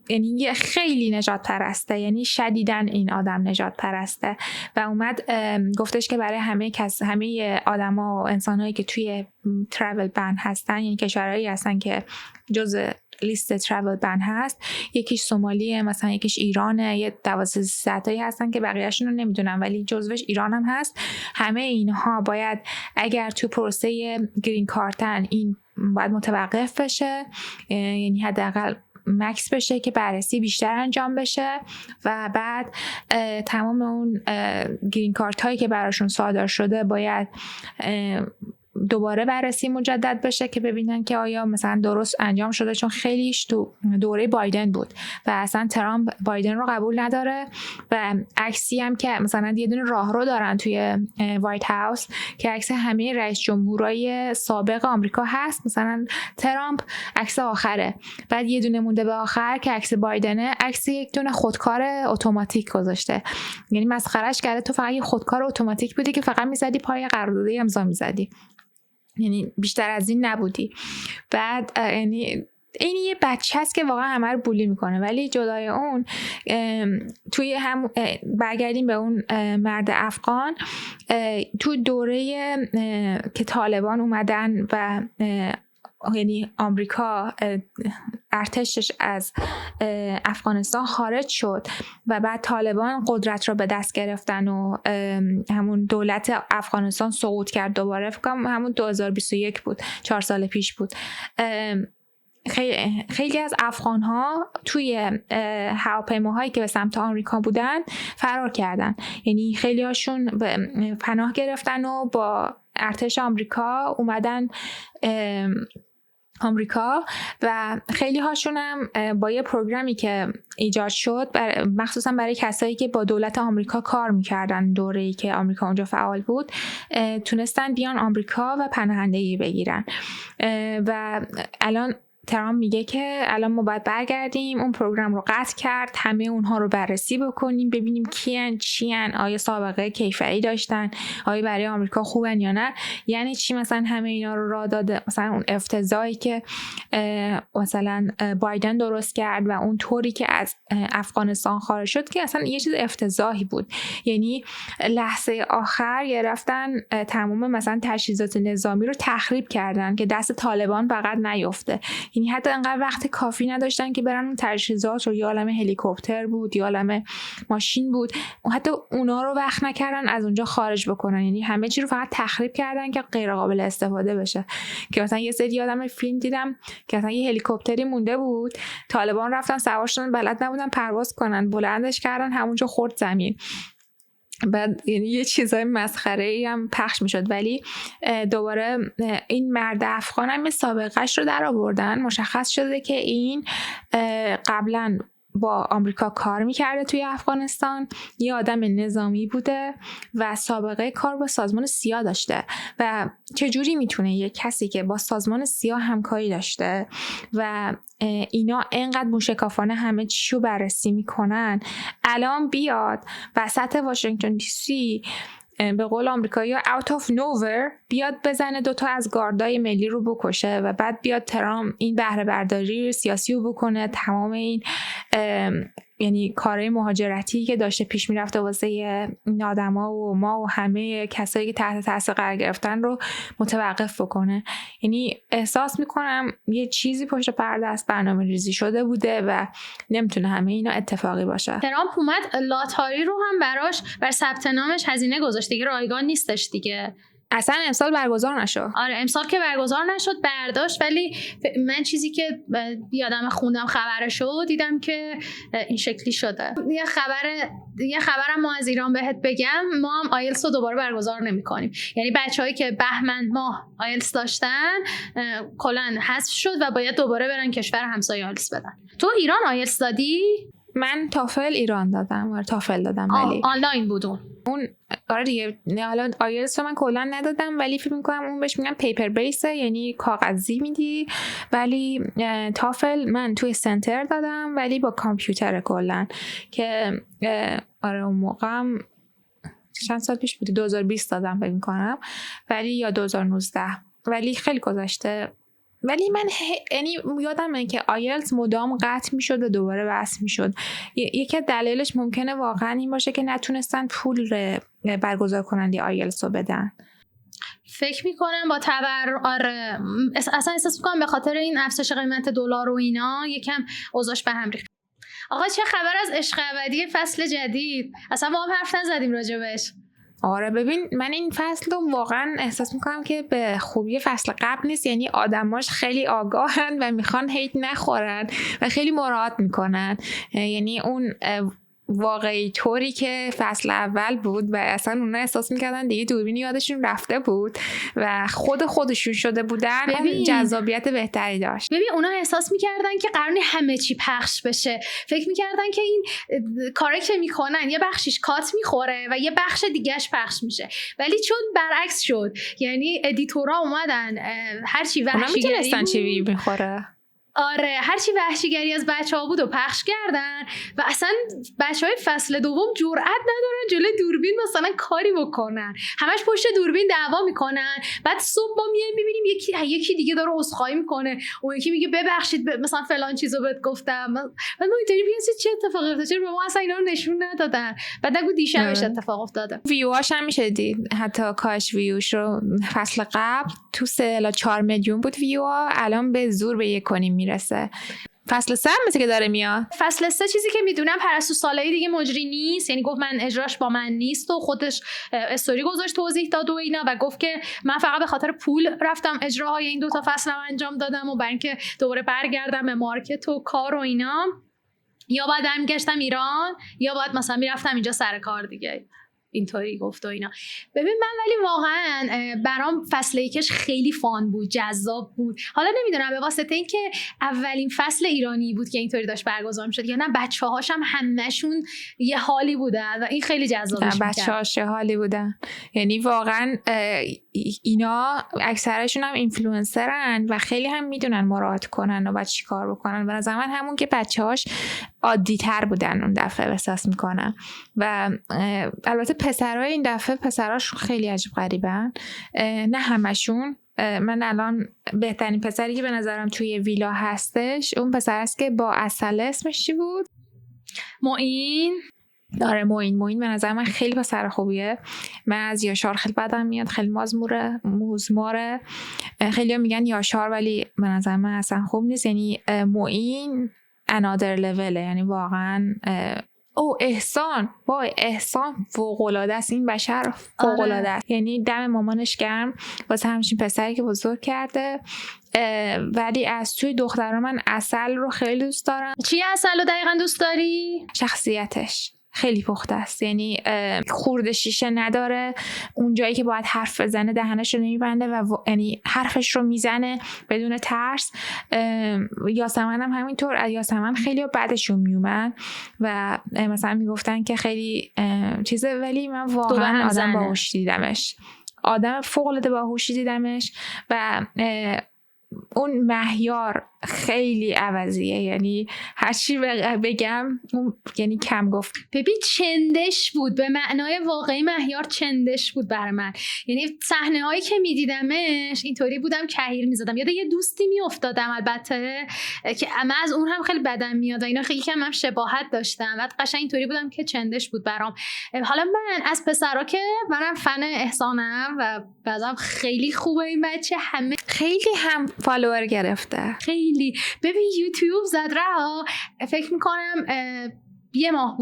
یعنی خیلی نجات پرسته، یعنی شدیداً این آدم نجات پرسته. و اومد گفتش که برای همه آدما و انسانهایی که توی ترافل بن هستن، یعنی کشورهایی هستن که جز لیست ترافل بن هست، یکیش سومالیه، مثلا یکیش ایرانه، یه 12 تایی هستن که بقیه‌شون رو نمیدونم ولی جزوش ایران هم هست. همه اینها باید اگر تو پروسه گرین کارتن این باید متوقف بشه، یعنی حداقل مکس بشه که بررسی بیشتر انجام بشه و بعد تمام اون گرین کارت هایی که براشون صادر شده باید دوباره بررسی مجدد بشه که ببینن که آیا مثلا درست انجام شده، چون خیلیش تو دوره بایدن بود و اصلا ترامپ بایدن رو قبول نداره. و عکسی هم که مثلا یه دونه راهرو دارن توی وایت هاوس که عکس همه رئیس جمهورای سابق آمریکا هست، مثلا ترامپ عکس آخره، بعد یه دونه مونده به آخر که عکس بایدنه، عکس یک دونه خودکار اتوماتیک گذاشته. یعنی مسخرهش کرده، تو فقط یه خودکار اتوماتیک بودی که فقط میزدی پای قرارداد امضا میزدی، یعنی بیشتر از این نبودی. بعد یعنی این یه بچه هست که واقعا همه رو بولی میکنه. ولی جدای اون توی هم برگردیم به اون مرد افغان، تو دوره که طالبان اومدن و یعنی آمریکا ارتشش از افغانستان خارج شد و بعد طالبان قدرت رو به دست گرفتن و همون دولت افغانستان سقوط کرد دوباره، فکر کنم همون 2021 بود، 4 سال پیش بود. خیلی از افغان‌ها توی هواپیماهایی که به سمت آمریکا بودن فرار کردن، یعنی خیلی هاشون پناه گرفتن و با ارتش آمریکا اومدن آمریکا و خیلی هاشون هم با یه پروگرامی که ایجاد شد مخصوصا برای کسایی که با دولت آمریکا کار میکردن دوره‌ای که آمریکا اونجا فعال بود، تونستن بیان آمریکا و پناهندگی بگیرن. و الان ترامپ میگه که الان ما باید برگردیم اون پروگرام رو قطع کرد، همه اونها رو بررسی بکنیم، ببینیم کیان چیان، آیا سابقه کیفری داشتن، آیا برای آمریکا خوبن یا نه. یعنی چی مثلا همه اینا رو راه داده؟ مثلا اون افتضاحی که مثلا بایدن درست کرد و اون طوری که از افغانستان خارج شد که اصلا یه چیز افتضاحی بود. یعنی لحظه آخر رفتن تمام مثلا تجهیزات نظامی رو تخریب کردن که دست طالبان فقط نیفته. یعنی حتی انقدر وقت کافی نداشتن که برن اون تجهیزات رو، یا عالم هلیکوپتر بود یا عالم ماشین بود، حتی اونا رو وقت نکردن از اونجا خارج بکنن. یعنی همه چی رو فقط تخریب کردن که غیر قابل استفاده بشه. که مثلا یه سری آدم فیلم دیدم که مثلا یه هلیکوپتری مونده بود، طالبان رفتن سوار شدن، بلد نبودن پرواز کنن، بلندش کردن، همونجا خورد زمین. بعد یعنی یه چیزای مسخره‌ای هم پخش میشد. ولی دوباره این مرد افغان هم سابقه‌اش رو در آوردن، مشخص شده که این قبلا با آمریکا کار میکرده توی افغانستان، یه آدم نظامی بوده و سابقه کار با سازمان سیا داشته. و چجوری میتونه یه کسی که با سازمان سیا همکاری داشته و اینا انقدر موشکافانه همه چیو بررسی میکنن، الان بیاد وسط واشنگتن دی سی به قول آمریکایی out of nowhere بیاد بزنه دوتا از گاردای ملی رو بکشه و بعد بیاد ترامپ این بهره برداری سیاسی رو بکنه، تمام این یعنی کارهای مهاجرتی که داشته پیش میرفته واسه این آدما و ما و همه کسایی که تحت تاثیر قرار گرفتن رو متوقف بکنه. یعنی احساس میکنم یه چیزی پشت پرده است برنامه ریزی شده بوده و نمیتونه همه اینا اتفاقی باشه. ترامپ اومد لاتاری رو هم براش بر ثبت نامش هزینه گذاشت دیگه، رایگان نیستش دیگه. اصلا امسال برگزار نشد. آره امسال که برگزار نشد برداشت. ولی من چیزی که یادم خوندم خبرشو دیدم که این شکلی شده. یه خبرم ما از ایران بهت بگم، ما هم آیلتس رو دوباره برگزار نمی‌کنیم. یعنی بچه‌هایی که بهمن ماه آیلتس داشتن کلاً حذف شد و باید دوباره برن کشور همسایه آیلتس بدن. تو ایران آیلتس دادی؟ من تافل ایران دادم. آره تافل دادم ولی آنلاین بودون. اون آره دیگه. حالا آیلتس رو من کلا ندادم ولی فکر می‌کنم اون بهش میگن پیپر بیسه، یعنی کاغذی میدی. ولی تافل من توی سنتر دادم ولی با کامپیوتر کلا که آره اون موقعم چند سال پیش بود، 2020 دادم فکر می‌کنم ولی یا 2019 ولی خیلی گذشته. ولی من یعنی یادمه که آیلتس مدام قطع میشد و دوباره بحث میشد. یکی از دلایلش ممکنه واقعا این باشه که نتونستن پول برگزار کننده آیلتس رو بدن. فکر میکنم با اصلا احساس میکنم به خاطر این افزایش قیمت دلار و اینا یکم اوضاعش به هم ریخت. آقا چه خبر از عشق ابدی فصل جدید؟ اصلا ما هم حرف نزدیم راجبش. آره ببین من این فصل رو واقعا احساس میکنم که به خوبی فصل قبل نیست. یعنی آدماش خیلی آگاهن و میخوان هیت نخورن و خیلی مراعات میکنن. یعنی اون واقعی طوری که فصل اول بود و اصلا اونا احساس میکردن دیگه دوربین یادشون رفته بود و خودشون شده بودن، اون جذابیت بهتری داشت. ببین اونا احساس میکردن که قراره همه چی پخش بشه، فکر میکردن که این کاری که میکنن یه بخشش کات میخوره و یه بخش دیگهش پخش میشه، ولی چون برعکس شد، یعنی ادیتورا اومدن هرچی وحشیگری بود چی میخوره. آره هرچی وحشیگری از بچه‌ها بود و پخش کردن و اصلا بچه‌های فصل دوم جرئت ندارن جلوی دوربین مثلا کاری بکنن، همش پشت دوربین دعوا میکنن. بعد صبح ما میایم میبینیم یکی دیگه داره عذرخواهی میکنه، اون یکی میگه ببخشید مثلا فلان چیزو بهت گفتم. بعد ما اینطوری میگیم چه اتفاقی افتاد، چرا به ما اصلا اینا رو نشون ندادن؟ بعد نگو دیشبش اتفاق افتاده. ویواش هم میشه دید، حتی کاش ویوش رو فصل قبل تو 4 میلیون بود ویوا، الان به زور به 1.5 میرسه. فصل 3 مثل که داره میاد. فصل 3 چیزی که میدونم پرستو سالاری دیگه مجری نیست، یعنی گفت من اجراش با من نیست و خودش استوری گذاشت توضیح داد و اینا و گفت که من فقط به خاطر پول رفتم اجراهای این 2 تا فصل انجام دادم و برای اینکه دوباره برگردم به مارکت و کار و اینا، یا بعد برمیگشتم ایران یا بعد مثلا میرفتم اینجا سر کار دیگه. اینطوری گفت و اینا. ببین من ولی واقعا برام فصل یکش خیلی فان بود، جذاب بود. حالا نمیدونم به واسطه این که اولین فصل ایرانی بود که اینطوری داشت برگزار میشد یا نه بچه‌هاش هم همشون یه حالی بودن و این خیلی جذابش می‌کرد. بچه‌هاش حالی بودن، یعنی واقعا اینا اکثرشون هم اینفلوئنسرن و خیلی هم میدونن مراعات کنن و بعد چیکار بکنن. به نظر من همون که بچه‌هاش عادی‌تر بودن اون دفعه احساس میکنم. و البته پسرای این دفعه پسراش خیلی عجیب غریبن، نه همشون. من الان بهترین پسری که به نظرم توی ویلا هستش اون پسر است که با عسل، اسمش چی بود؟ معین. آره معین به نظر من خیلی پسر خوبیه. من از یاشار خیلی بدم میاد، خیلی موزماره. خیلی میگن یاشار ولی به نظر من اصلا خوب نیست. یعنی معین another level، یعنی واقعا احسان فوق‌العاده است. این بشر فوق‌العاده است. یعنی دم مامانش گرم واسه همچین پسری که بزرگ کرده. ولی از توی دختران من عسل رو خیلی دوست دارم. چی عسل رو دقیقا دوست داری؟ شخصیتش خیلی پخته است، یعنی خورده شیشه نداره. اون جایی که باید حرف بزنه دهنش رو نمیبنده و یعنی حرفش رو میزنه بدون ترس. یاسمن هم همینطور. یاسمن خیلی بعدشون میومد و مثلا میگفتن که خیلی چیزه، ولی من واقعا آدم باهوشی دیدمش، آدم فوق‌العاده باهوشی دیدمش. و اون مهیار خیلی عوضیه، یعنی هر چی بگم اون یعنی کم گفت. ببین چندش بود، به معنای واقعی مهیار چندش بود برای من. یعنی صحنه هایی که میدیدمش اینطوری بودم کهیر میزدم. یاد یه دوستی میافتادم البته که من از اون هم خیلی بدم میاد و اینا خیلی کم هم شباهت داشتم و قشنگ اینطوری بودم که چندش بود برام. حالا من از پسرا که منم فن احسانم و بعضم خیلی خوبه این بچه، همه خیلی هم فالوور گرفته. خیلی ببین یوتیوب زد رها، فکر میکنم یه ماه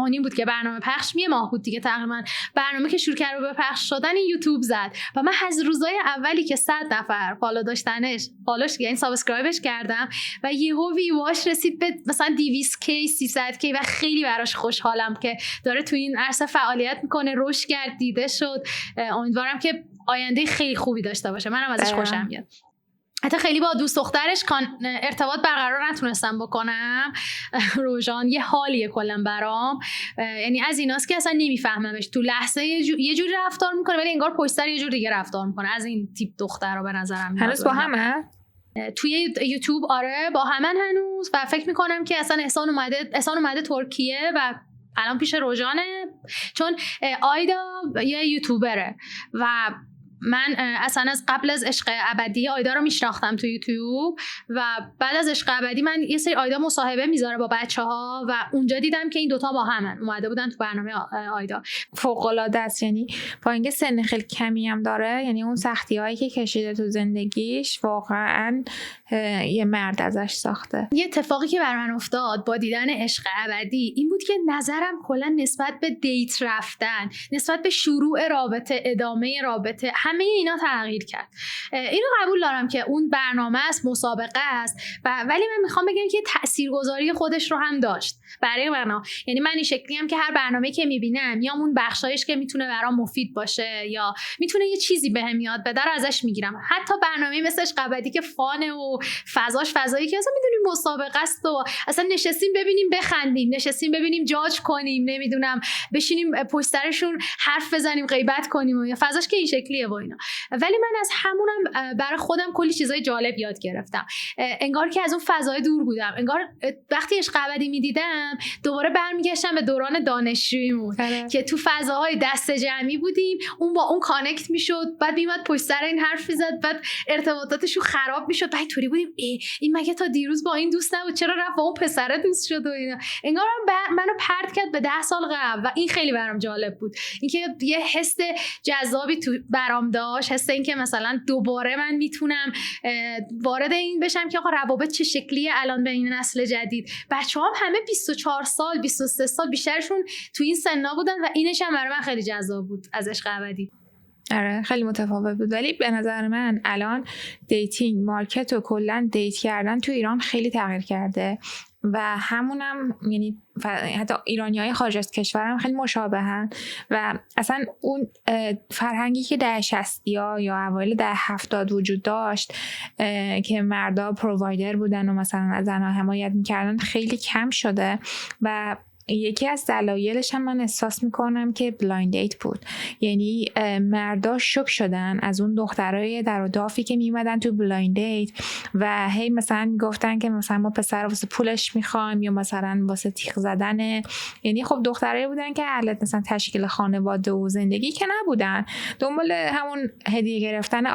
و نیم بود که برنامه پخش، یه ماه بود دیگه تقریبا برنامه که شروع کرد به پخش شدن این یوتیوب زد و من از روزای اولی که 100 نفر فالو داشتنش یعنی سابسکرایبش کردم و یهو ویواش رسید به مثلا 200k 300k و خیلی براش خوشحالم که داره تو این عرصه فعالیت میکنه، رشد کرد، دیده شد. امیدوارم که آینده خیلی خوبی داشته باشه. منم ازش خوشم میاد. حتی خیلی با دوست دخترش ارتباط برقرار نتونستم بکنم. روژان یه حالیه کلا برام، یعنی از ایناست که اصلا نمیفهممش. تو لحظه یه جوری رفتار میکنه ولی انگار پشت سر یه جور دیگه رفتار میکنه. از این تیپ دخترها به نظرم میاد. هنوز با همه توی یوتیوب آره با همن هنوز و فکر میکنم که اصلا احسان اومده ترکیه و الان پیش روژانه، چون آیدا یه یوتیوبره و من اصلا از قبل از عشق ابدی آیدا رو میشناختم تو یوتیوب و بعد از عشق ابدی من یه سری آیدا مصاحبه میذاره با بچه‌ها و اونجا دیدم که این دوتا با همن اومده بودن تو برنامه آیدا. فوق‌العاده است. یعنی با اینکه سن خیلی کمی هم داره، یعنی اون سختی‌هایی که کشیده تو زندگیش واقعا یه مرد ازش ساخته. یه اتفاقی که بر من افتاد با دیدن عشق ابدی این بود که نظرم کلا نسبت به دیت رفتن، نسبت به شروع رابطه، ادامه رابطه، همه اینا تغییر کرد. اینو قبول دارم که اون برنامه است، مسابقه است ولی من میخوام بگم که تاثیرگذاری خودش رو هم داشت برای من. یعنی من این شکلی هم که هر برنامه‌ای که میبینم یا اون بخشایش که میتونه برام مفید باشه یا میتونه یه چیزی بهم یاد بده رو ازش میگیرم. حتی برنامه مثل عشق ابدی که فانه و فضایی که اصلا میدونیم مسابقه است و اصلا نشستیم ببینیم بخندیم، نشستیم ببینیم جاج کنیم، نمیدونم بشینیم پشت سرشون حرف بزنیم، غیبت کنیم و یا فضاش که این شکلیه و اینا. ولی من از همونم برای خودم کلی چیزای جالب یاد گرفتم. انگار که از اون فضای دور بودم. انگار وقتی عشق ابدی میدیدم دوباره برمیگشتم به دوران دانشجوییمون که تو فضاهای دست جمعی بودیم، اون با اون کانکت میشد، بعد میومد پشت سر این حرف میزد، بعد ارتباطاتشون خراب میشد، بعد طوری بودیم این مگه تا دیروز با این دوست نبود، چرا رفت با اون پسره دوست شد و اینا. انگار منو پرت کرد به 10 سال قبل و این خیلی برام جالب بود. اینکه یه حس جذابی تو برام داشت، حس اینکه مثلا دوباره من میتونم وارد این بشم که آقا روابط چه شکلیه الان بین نسل جدید. بچه‌ها همه 24 سال 23 سال بیشترشون تو این سنا بودن و اینش هم برای من خیلی جذاب بود از عشق ابدی. آره خیلی متفاوت بود. ولی به نظر من الان دیتینگ مارکت و کلا دیت کردن تو ایران خیلی تغییر کرده و همونم یعنی حتی ایرانی‌های خارج از کشورم خیلی مشابهن و اصلا اون فرهنگی که در 60 یا اوایل در 70 وجود داشت که مردا پرووایدر بودن و مثلا از زنها حمایت میکردن خیلی کم شده و یکی از دلایلش هم من احساس میکنم که بلایند دیت بود. یعنی مردا شوک شدن از اون دخترای در و دافی که میومدن تو بلایند دیت و هی مثلا میگفتن که مثلا ما پسر واسه پولش میخوایم یا مثلا واسه تیغ زدنه. یعنی خب دخترایی بودن که اهل مثلا تشکیل خانواده و زندگی که نبودن، دنبال همون هدیه گرفتن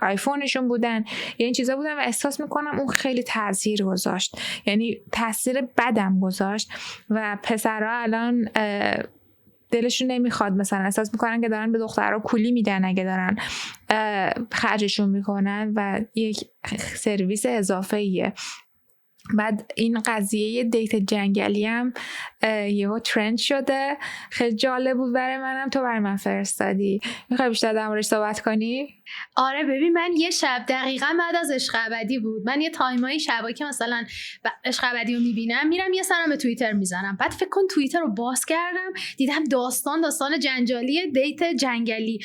آیفونشون بودن، یعنی چیزا بودن و احساس میکنم اون خیلی تاثیر گذاشت، یعنی تاثیر بدم گذاشت و پسرها الان دلشون نمیخواد، مثلا احساس میکنن که دارن به دخترها کولی میدن اگه دارن خرجشون میکنن و یک سرویس اضافه ایه. بعد این قضیه دیت جنگلی هم یهو ترند شده، خیلی جالب بود برای منم، تو برای من فرستادی. میخوای بیشتر در موردش صحبت کنی؟ آره ببین، من یه شب دقیقاً بعد از عشق ابدی بود، من یه تایمای شبایی که مثلا عشق ابدی رو میبینم میرم یه سرم به توییتر میزنم، بعد فکر کن توییتر رو باز کردم دیدم داستان جنجالی دیت جنگلی،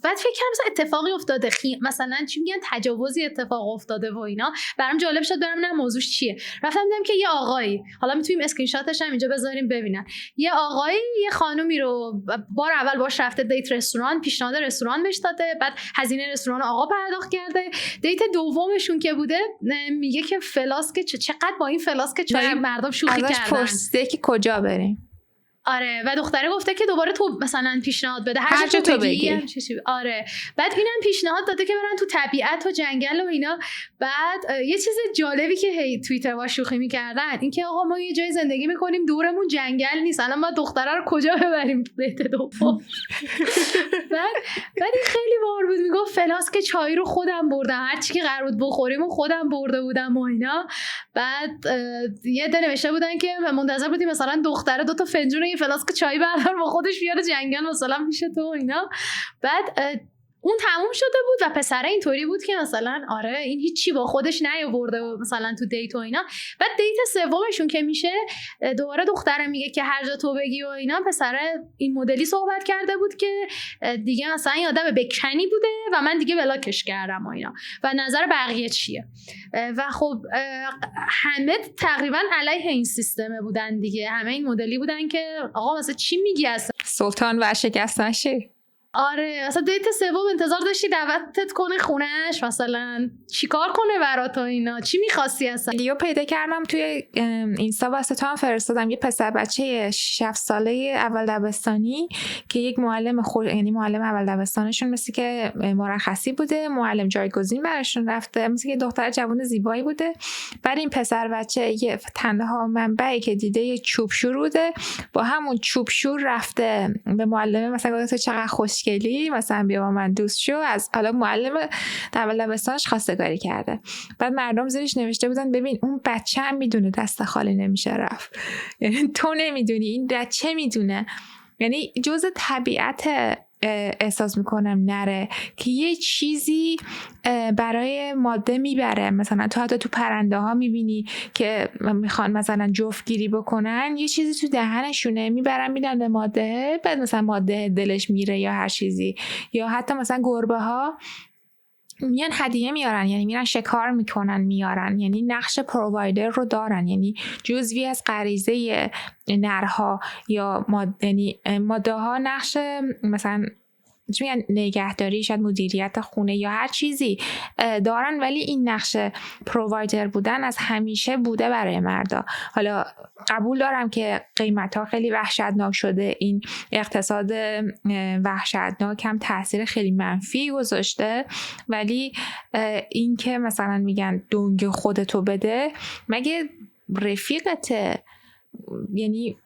بعد فکر کردم مثلا اتفاقی افتاده، مثلا چی میگن تجاوزی اتفاق افتاده و اینا، برام جالب شد برم ببینم موضوعش چیه. رفتم دیدم که یه آقایی، حالا میتونیم اسکرین شاتش هم اینجا بذاریم ببینن، یه آقایی یه خانومی رو بار اول باش رفته دیت رستوران، پیشنهاد رستوران بهش داده، بعد هزینه رستوران آقا پرداخت کرده. دیت دومشون که بوده میگه که فلاسک چقدر با این فلاسک چای مردم شوخی کردن، ازش پرسیده که کجا بریم. آره و دختره گفته که دوباره تو مثلا پیشنهاد بده هر جا تو بگی. آره بعد اینم پیشنهاد داده که برن تو طبیعت و جنگل و اینا. بعد یه چیز جالبی که هی توییتر با شوخی میکردن این که آقا ما یه جای زندگی میکنیم دورمون جنگل نیست، الان ما دختره رو کجا ببریم بیت دوم. بعد این خیلی بار بود میگفت فلاسک چای رو خودم بردم، هر چی که قرار بود بخوریم و خودم برده بودم و اینا. بعد یه دونه نوشته بودن که منتظر بودیم مثلا دختره 2 تا فنجون فلاسک چای بردار با خودش بیاره جنگل مثلا میشه تو اینا. بعد اون تموم شده بود و پسره اینطوری بود که مثلا آره این هیچی با خودش نیاورده مثلا تو دیت و اینا. بعد دیت سومشون که میشه دوباره دختره میگه که هر جا تو بگی و اینا، پسره این مدلی صحبت کرده بود که دیگه مثلا این آدم بکنی بوده و من دیگه بلاکش کردم و اینا و نظر بقیه چیه. و خب همه تقریبا علیه این سیستم بودن دیگه، همه این مدلی بودن که آقا مثلا چی میگی اصلا سلطان و شکست نشی. آره اصلا دیت سوم انتظار داشتی دعوتت کنه خونهش، مثلا چیکار کنه برات اینا، چی می‌خواستی اصلا؟ ویدیو پیدا کردم توی اینستا واسه تو هم فرستادم، یه پسر بچه 6 ساله اول دبستانی که یک معلم یعنی معلم اول دبستانشون مثل که مرخصی بوده، معلم جایگزین براشون رفته، مثل که دختر جوان زیبایی بوده. بعد این پسر بچه یه تنها منبعی که دیده یه چوب شوروده، با همون چوب شور رفته به معلم مثلا گفته چقدر خوشگلی، مثلا بیا با من دوست شو، از حالا معلم اول دبستانش خواستگاری کرده. بعد مردم زیرش نوشته بودن ببین اون بچه هم میدونه دست خالی نمیشه رفت، یعنی تو نمیدونی این بچه میدونه. یعنی جزء طبیعت احساس میکنم نره که یه چیزی برای ماده میبره. مثلا تو حتی تو پرنده ها میبینی که میخوان مثلا جفتگیری بکنن، یه چیزی تو دهنشونه میبرن میدن به ماده، بعد مثلا ماده دلش میره یا هر چیزی. یا حتی مثلا گربه ها میان هدیه میارن، یعنی میرن شکار میکنن میارن، یعنی نقش پرووایدر رو دارن، یعنی جزوی از غریزه نرها یا ماده ها نقش مثلا میگن نگهداری، شاید مدیریت خونه یا هر چیزی دارن، ولی این نقش پرووایدر بودن از همیشه بوده برای مردا. حالا قبول دارم که قیمت ها خیلی وحشتناک شده، این اقتصاد وحشتناک هم تاثیر خیلی منفی گذاشته، ولی این که مثلا میگن دنگ خودتو بده، مگه رفیقته؟ یعنی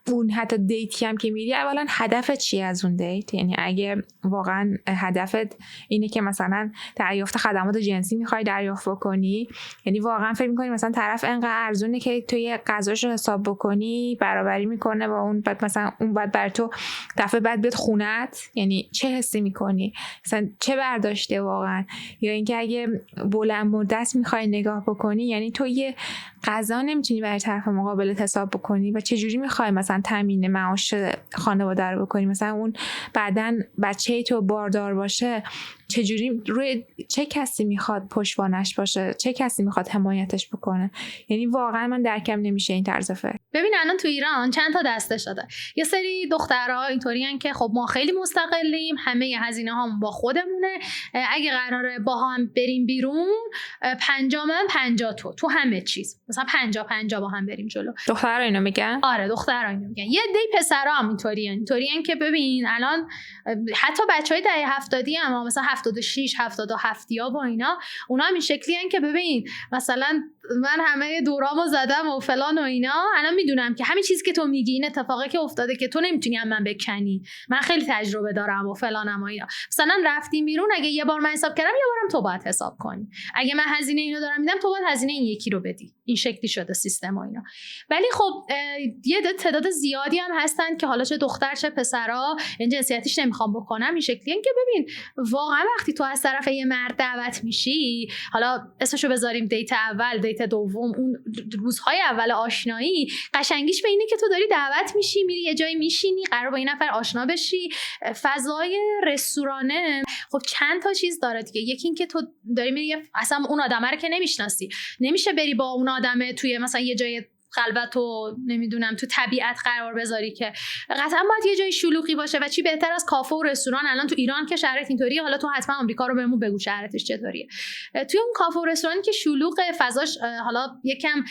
اون حتی دیتی هم که میری اولا هدفت چیه از اون دیت؟ یعنی اگه واقعا هدفت اینه که مثلا دریافت خدمات جنسی میخوای دریافت بکنی، یعنی واقعا فکر میکنی مثلا طرف انقدر ارزونه که توی غذاشو حساب بکنی برابری میکنه با اون، بعد مثلا اون بعد بر تو دفعه بعد بیاد خونت، یعنی چه حسی میکنی؟ مثلا چه برداشته واقعا؟ یا اینکه اگه بلند مدت میخوای نگاه بکنی، یعنی تو یه غذا نمیتونی برای طرف مقابلت حساب بکنی و چه جوری میخوای مثلا تامین معاش خانواده رو بکنی؟ مثلا اون بعدن بچه تو باردار باشه، چه جوری روی چه کسی میخواد پشتوانش باشه، چه کسی میخواد حمایتش بکنه؟ یعنی واقعا من درکم نمیشه این طرز فکر. ببین الان تو ایران چند تا دسته شده. یه سری دخترها اینطورین که خب ما خیلی مستقلیم، همه هزینه هامون با خودمونه، اگه قراره با هم بریم بیرون 50 من 50 تو همه چیز، مثلا 50-50 با هم بریم جلو. دخترها اینو میگن؟ آره دخترها اینو میگن. یه دی پسرا هم اینطورین که ببین الان حتی بچهای دهه 70 هم مثلا 76 77 یا با اینا، اونا هم این شکلی ان که ببین مثلا من همه دورامو زدم و فلان و اینا، الان میدونم که همین چیزی که تو میگی این اتفاقی که افتاده که تو نمیتونی هم من بکنی، من خیلی تجربه دارم و فلانم و اینا. مثلا رفتیم بیرون، اگه یه بار من حساب کردم یه بارم تو باید حساب کنی، اگه من هزینه اینو دارم میدم تو باید هزینه این یکی رو بدی. این شکلی شده سیستم و اینا. ولی خب یه تعداد زیادی هم هستن که حالا چه دختر چه پسرا، این جنسیتیش نمیخوام بکنم، این شکلی ان که ببین واقعا وقتی تو از طرف یه مرد دعوت میشی، حالا اسمشو بذاریم دیت اول، دیت دوم، اون روزهای اول آشنایی، قشنگیش به اینه که تو داری دعوت میشی، میری یه جایی میشینی، قرار با این نفر آشنا بشی. فضای رستورانه خب چند تا چیز داره دیگه. یکی این که تو داری میری اصلا اون آدمه رو که نمیشناسی، نمیشه بری با اون آدمه توی مثلا یه جای خلوت و نمیدونم تو طبیعت قرار بذاری، که قطعا باید یه جای شلوغی باشه. و چی بهتر از کافه و رستوران؟ الان تو ایران که شرایط اینطوریه، حالا تو حتما آمریکا رو بهمون بگو شرایطش چطوریه. توی اون کافه و رستورانی که شلوغه، فضاش حالا یکم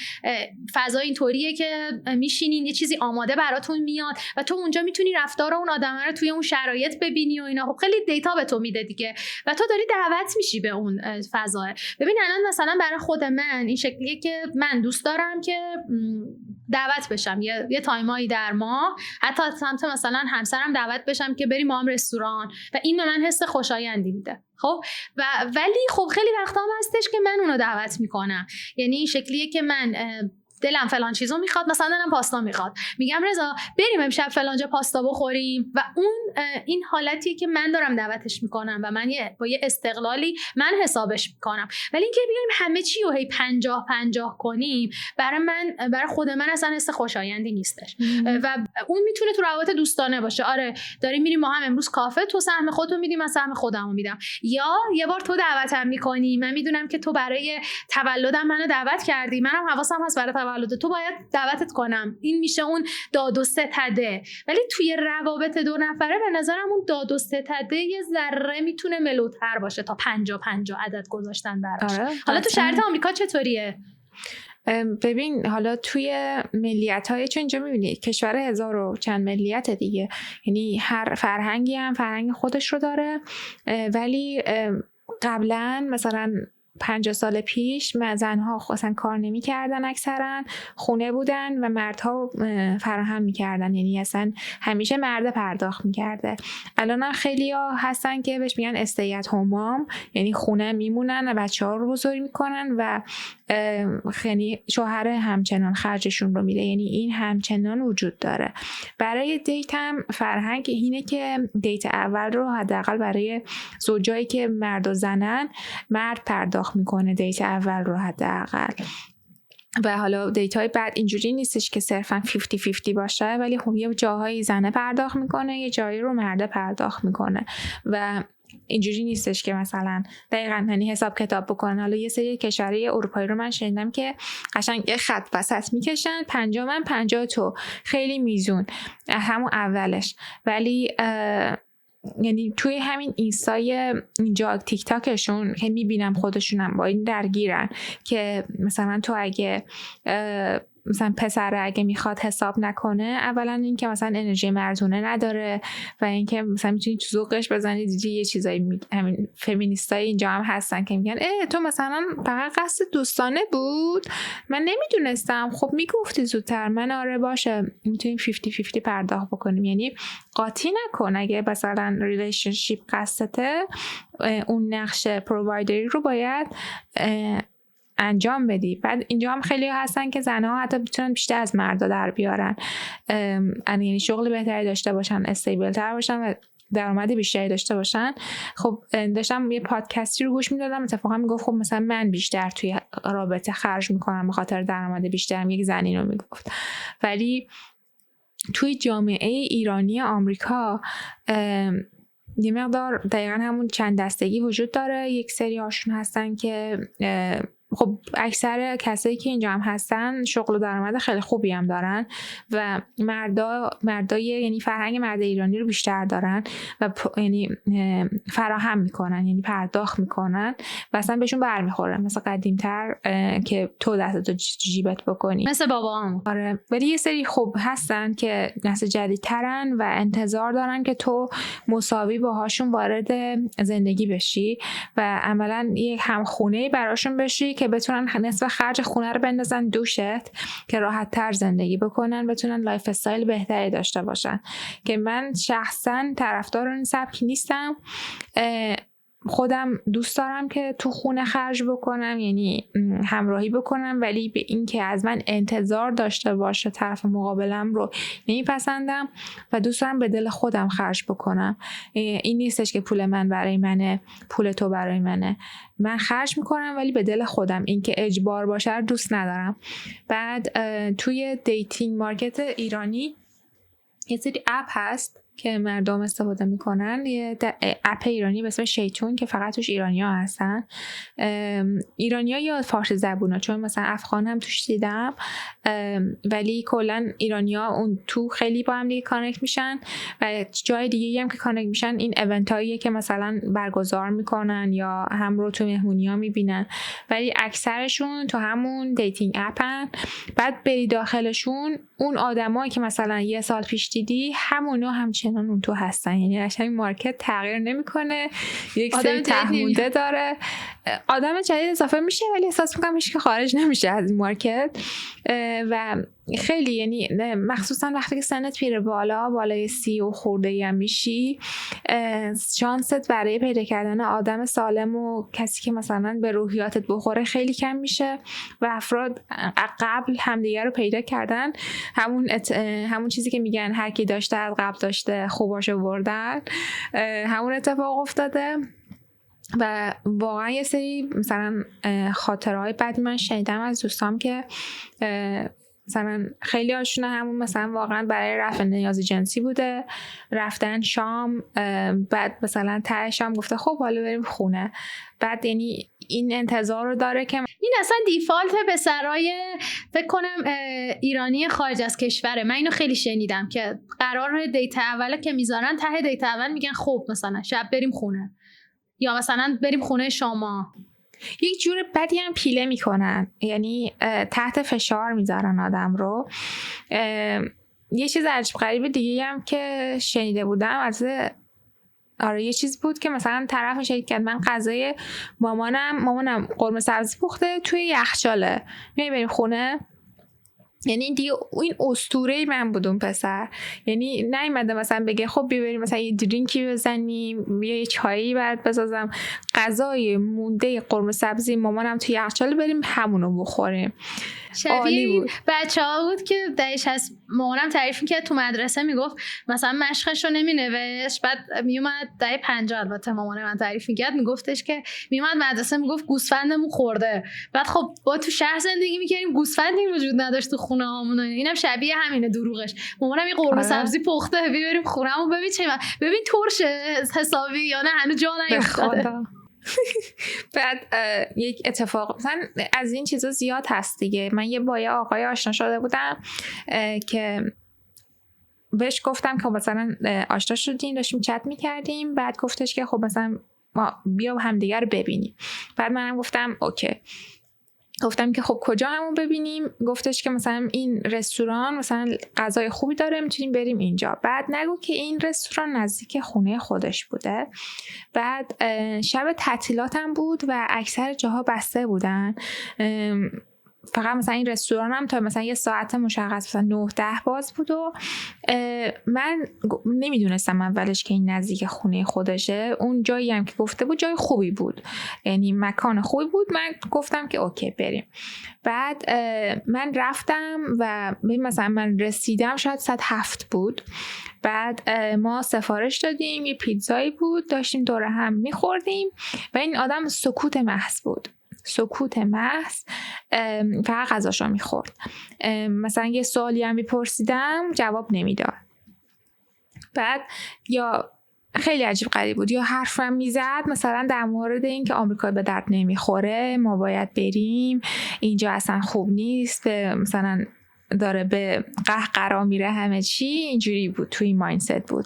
فضا اینطوریه که میشینین یه چیزی آماده براتون میاد و تو اونجا میتونی رفتار اون آدمه رو توی اون شرایط ببینی و اینا. خب خیلی دیتا به تو میده دیگه و تو داری دعوت میشی به اون فضا. ببین الان مثلا برای خود من این شکلیه که من دوست دارم که دعوت بشم یه تایمایی در ماه، حتی سمت مثلا همسرم دعوت بشم که بریم ما هم رستوران، و این به من حس خوشایندی میده. خب ولی خب خیلی وقتا هم هستش که من اونو دعوت میکنم، یعنی این شکلیه که من دلم فلان چیزو میخواد، مثلا دلم پاستا میخواد، میگم رضا بریم امشب فلانجا پاستا بخوریم، و اون این حالتیه که من دارم دعوتش میکنم و من با یه استقلالی من حسابش میکنم. ولی اینکه بیایم همه چی رو هی 50-50 کنیم، برای خود من اصلا حس خوشایندی نیستش. و اون میتونه تو روابط دوستانه باشه، آره داریم میریم ما هم امروز کافه، تو سهم خودتو میدی من سهم خودمو میدم، یا یه بار تو دعوتم میکنی، من میدونم که تو برای تولدم منو دعوت کردی، منم حواسم هست برای تولد تو باید دعوتت کنم. این میشه اون داد و ستده. ولی توی روابط دو نفره به نظرم اون داد و ستده یه ذره میتونه ملوتر باشه تا 50-50 عدد گذاشتن براش. حالا تو شرایط آمریکا چطوریه؟ ببین حالا توی ملیت‌های، چون اینجا می‌بینی کشور هزار و چند ملیت دیگه، یعنی هر فرهنگی هم فرهنگ خودش رو داره. ولی قبلا مثلا 50 سال پیش زنها اصلا کار نمی کردن، اکثرا خونه بودن و مردها فراهم می کردن، یعنی اصلا همیشه مرد پرداخت می کرده. الان هم خیلی ها هستن که بهش میگن استی ات هوم مام، یعنی خونه میمونن و بچه ها رو بزرگ میکنن و خیلی شوهر همچنان خرجشون رو میده، یعنی این همچنان وجود داره. برای دیت هم فرهنگ اینه که دیت اول رو حداقل برای زوجایی که مرد و زنن مرد پرداخت میکنه دیت اول رو حداقل. و حالا دیتای بعد اینجوری نیستش که صرفا 50-50 باشه، ولی خب یه جاهایی زنه پرداخت میکنه، یه جایی رو مرده پرداخت میکنه و اینجوری نیستش که مثلا دقیقاً یعنی حساب کتاب بکنن. حالا یه سری کشورهای اروپایی رو من شنیدم که قشنگ یه خط وسط میکشن، 50 من 50 تو، خیلی میزون همون اولش. ولی یعنی توی همین اینستای اینجا تیک تاکشون که میبینم خودشونم با این درگیرن که مثلا تو اگه مثلا پسر اگه میخواد حساب نکنه، اولا این که مثلا انرژی مردونه نداره و اینکه مثلا میتونی تو ذوقش بزنی. دیدی یه چیزایی همین فمینیستای اینجا هم هستن که میگن تو مثلا فقط قصد دوستانه بود، من نمیدونستم، خب میگفتی زودتر. من آره باشه میتونیم 50-50 پرداخت بکنیم، یعنی قاطی نکن. اگه مثلا ریلیشنشیپ قصدته، اون نقش پرووایدری رو باید انجام بدی. بعد اینجا هم خیلی هستن که زنها حتی میتونن بیشتر از مردا در بیارن، یعنی شغل بهتری داشته باشن، استیبل تر باشن و درآمد بیشتری داشته باشن. خب داشتم یه پادکستی رو گوش میدادم، اتفاقا میگفت خب مثلا من بیشتر توی رابطه خرج میکنم به خاطر درآمد بیشترم، یک زن اینو میگفت. ولی توی جامعه ایرانی آمریکا یه مقدار دقیقا همون چند دستگی وجود داره. یک سری هاشون هستن که خب اکثر کسایی که اینجا هم هستن شغل و درآمد خیلی خوبی هم دارن و مردای یعنی فرهنگ مرد ایرانی رو بیشتر دارن و یعنی فراهم میکنن، یعنی پرداخت میکنن و اصلا بهشون برمیخوره، مثلا قدیمتر که تو دستتو جیبت بکنی، مثل بابام. آره. ولی یه سری خوب هستن که نسل جدیدترن و انتظار دارن که تو مساوی باهاشون وارد زندگی بشی و عملا یک همخونه‌ای براشون بشی که بتونن نصف خرج خونه رو بندازن دوشت که راحت تر زندگی بکنن، بتونن لایف استایل بهتری داشته باشن. که من شخصا طرفدار این سبکی نیستم. خودم دوست دارم که تو خونه خرج بکنم، یعنی همراهی بکنم، ولی به این که از من انتظار داشته باشه طرف مقابلم رو نمیپسندم و دوست دارم به دل خودم خرج بکنم. این نیستش که پول من برای منه، پول تو برای منه. من خرج میکنم ولی به دل خودم، این که اجبار باشه رو دوست ندارم. بعد توی دیتینگ مارکت ایرانی یه سری اپ هست که مردم استفاده میکنن، یه اپ ایرانی به اسم شیطون که فقط توش ایرانی‌ها هستن، ایرانی‌ها یا فارسی زبونا، چون مثلا افغان هم توش دیدم، ولی کلا ایرانی‌ها اون تو خیلی با هم دیگه کانکت میشن و جای دیگه هم که کانکت میشن این ایونتاییه که مثلا برگزار میکنن یا هم رو تو مهمونی‌ها میبینن، ولی اکثرشون تو همون دیتینگ اپن. بعد بری داخلشون، اون آدمایی که مثلا یه سال پیش دیدی همونو همچنان اون تو هستن، یعنی قشنگ مارکت تغییر نمیکنه، یک سری تحمونده داره، آدم جدید اضافه میشه ولی احساس میکنم هیچ که خارج نمیشه از این مارکت. و خیلی یعنی مخصوصا وقتی که سنت میره بالای 30 و خورده‌ای هم میشی، شانست برای پیدا کردن آدم سالم و کسی که مثلا به روحیاتت بخوره خیلی کم میشه و افراد قبل همدیگه رو پیدا کردن، همون چیزی که میگن هر کی داشته از قبل داشته، خوباشو بردن، همون اتفاق افتاده. و واقعا یه سری مثلا خاطرهای بعدی من شنیدم از دوستام که مثلا خیلی هاشون همون مثلا واقعا برای رفع نیاز جنسی بوده، رفتن شام، بعد مثلا ته شام گفته خب حالا بریم خونه. بعد یعنی این انتظار رو داره که این اصلا دیفالت پسرای فکر کنم ایرانی خارج از کشوره. من اینو خیلی شنیدم که قرار دیت اوله که میذارن، ته دیت اول میگن خب مثلا شب بریم خونه یا مثلا بریم خونه شما. یک جور بدی هم پیله میکنن، یعنی تحت فشار میذارن آدم رو. یه چیز عجیب غریب دیگه هم که شنیده بودم از یه چیز بود که مثلا طرف میشه که من غذای مامانم قرمه سبزی پخته توی یخچاله، بریم خونه. یعنی دیگه این اسطوره من بود اون پسر، یعنی نیومده مثلا بگه خب بریم مثلا یه درینکی بزنیم، یه چایی بعد بسازم، غذای مونده قرمه سبزی مامانم توی یخچال بریم همونو بخوریم. شبیه بچه‌ها بود که دایش هست مامانم تعریف می‌کرد تو مدرسه، میگفت مثلا مشقشو نمینوشت، بعد میومد دهه 50 البته مامان من تعریف می‌کرد، میگفتش که میومد مدرسه میگفت گوسفندمون خورده. بعد خب با تو شهر زندگی می‌کردیم گوسفندی وجود نداشت تو خونه‌هامون، اینم شبیه همینه دروغش. مامانم یه قرمه سبزی پخته بریم خونه‌مون ببین ترشه حسابی یا نه هنوز جا نیفتاده. بعد یک اتفاق مثلا از این چیزا زیاد هست دیگه. من یه با یه آقای آشنا شده بودم که بهش گفتم که مثلا آشنا شدیم، داشتیم چت میکردیم، بعد گفتش که خب مثلا ما بیا همدیگه رو ببینیم. بعد منم گفتم اوکی. گفتم که خب کجا همون ببینیم. گفتش که مثلا این رستوران مثلا غذای خوبی داره، میتونیم بریم اینجا. بعد نگو که این رستوران نزدیک خونه خودش بوده. بعد شب تعطیلاتم بود و اکثر جاها بسته بودن. فقط مثلا این رستوران هم تا مثلا یه ساعت مشخص مثلا 9-10 باز بود و من نمیدونستم اولش که این نزدیک خونه خودشه. اون جایی هم که گفته بود جای خوبی بود، یعنی مکان خوبی بود. من گفتم که اوکی بریم. بعد من رفتم و مثلا من رسیدم شاید 7 بود. بعد ما سفارش دادیم، یه پیتزایی بود، داشتیم دور هم میخوردیم و این آدم سکوت محض بود، سکوت محض، فقط غذاشو میخورد. مثلا یه سوالی هم میپرسیدم جواب نمیداد. بعد یا خیلی عجیب غریب بود، یا حرفم میزد مثلا در مورد این که آمریکا به درد نمیخوره، ما باید بریم، اینجا اصلا خوب نیست، مثلا داره به قهقرا میره همه چی، اینجوری بود، توی مایندست بود.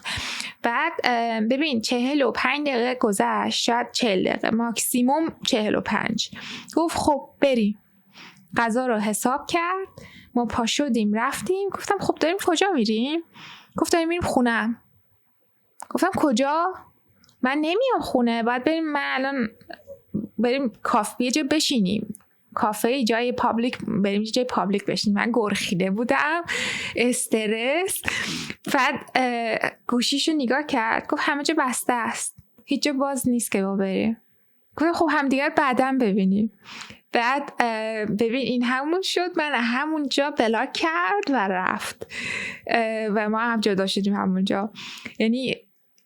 بعد ببین 45 دقیقه گذشت، شاید 40 دقیقه ماکسیموم 45. گفت خب بریم. غذا رو حساب کرد، ما پا شدیم رفتیم. گفتم خب داریم کجا میریم؟ گفت داریم میریم خونم. گفتم کجا؟ من نمیام خونه، باید بریم، من الان بریم کافه جا بشینیم، کافه جای پابلیک بریم، جای پابلیک بشینیم. من گرخیده بودم، استرس. بعد گوشیشو نگاه کرد، گفت همه جا بسته است، هیچ جا باز نیست که ما بریم. گفت خب همدیگر بعداً ببینیم. بعد ببین این همون شد، من همونجا بلاک کرد و رفت و ما هم جدا شدیم همونجا. یعنی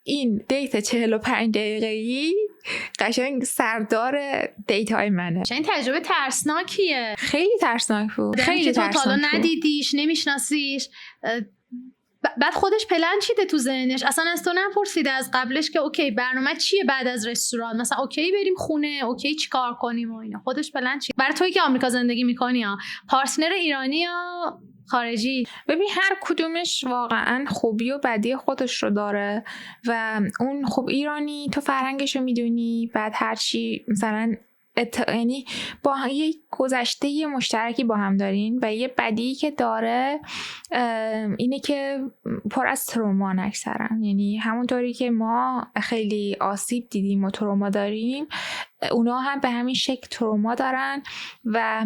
این دیت 45 دقیقه‌ای قشنگ سردار دیت های منه. این تجربه ترسناکیه، خیلی ترسناک بود، خیلی ترسناک بود. تو حالا بود. ندیدیش، نمیشناسیش، بعد خودش پلن چیده تو ذهنش، اصلا از تو نپرسیده از قبلش که اوکی برنامه چیه بعد از رستوران، مثلا اوکی بریم خونه، اوکی چیکار کنیم و اینا. خودش پلن چیه برای تویی که آمریکا زندگی میکنی ها، پارتنر ایرانی یا خارجی؟ ببین هر کدومش واقعا خوبی و بدی خودش رو داره و اون خب ایرانی تو فرهنگش رو میدونی، بعد هر چی مثلا یعنی با یه گذشته مشترکی با هم دارین و یه بدی که داره اینه که پر از ترومان اکثرا، یعنی همونطوری که ما خیلی آسیب دیدیم و تروما داریم، اونا هم به همین شکل تروما دارن و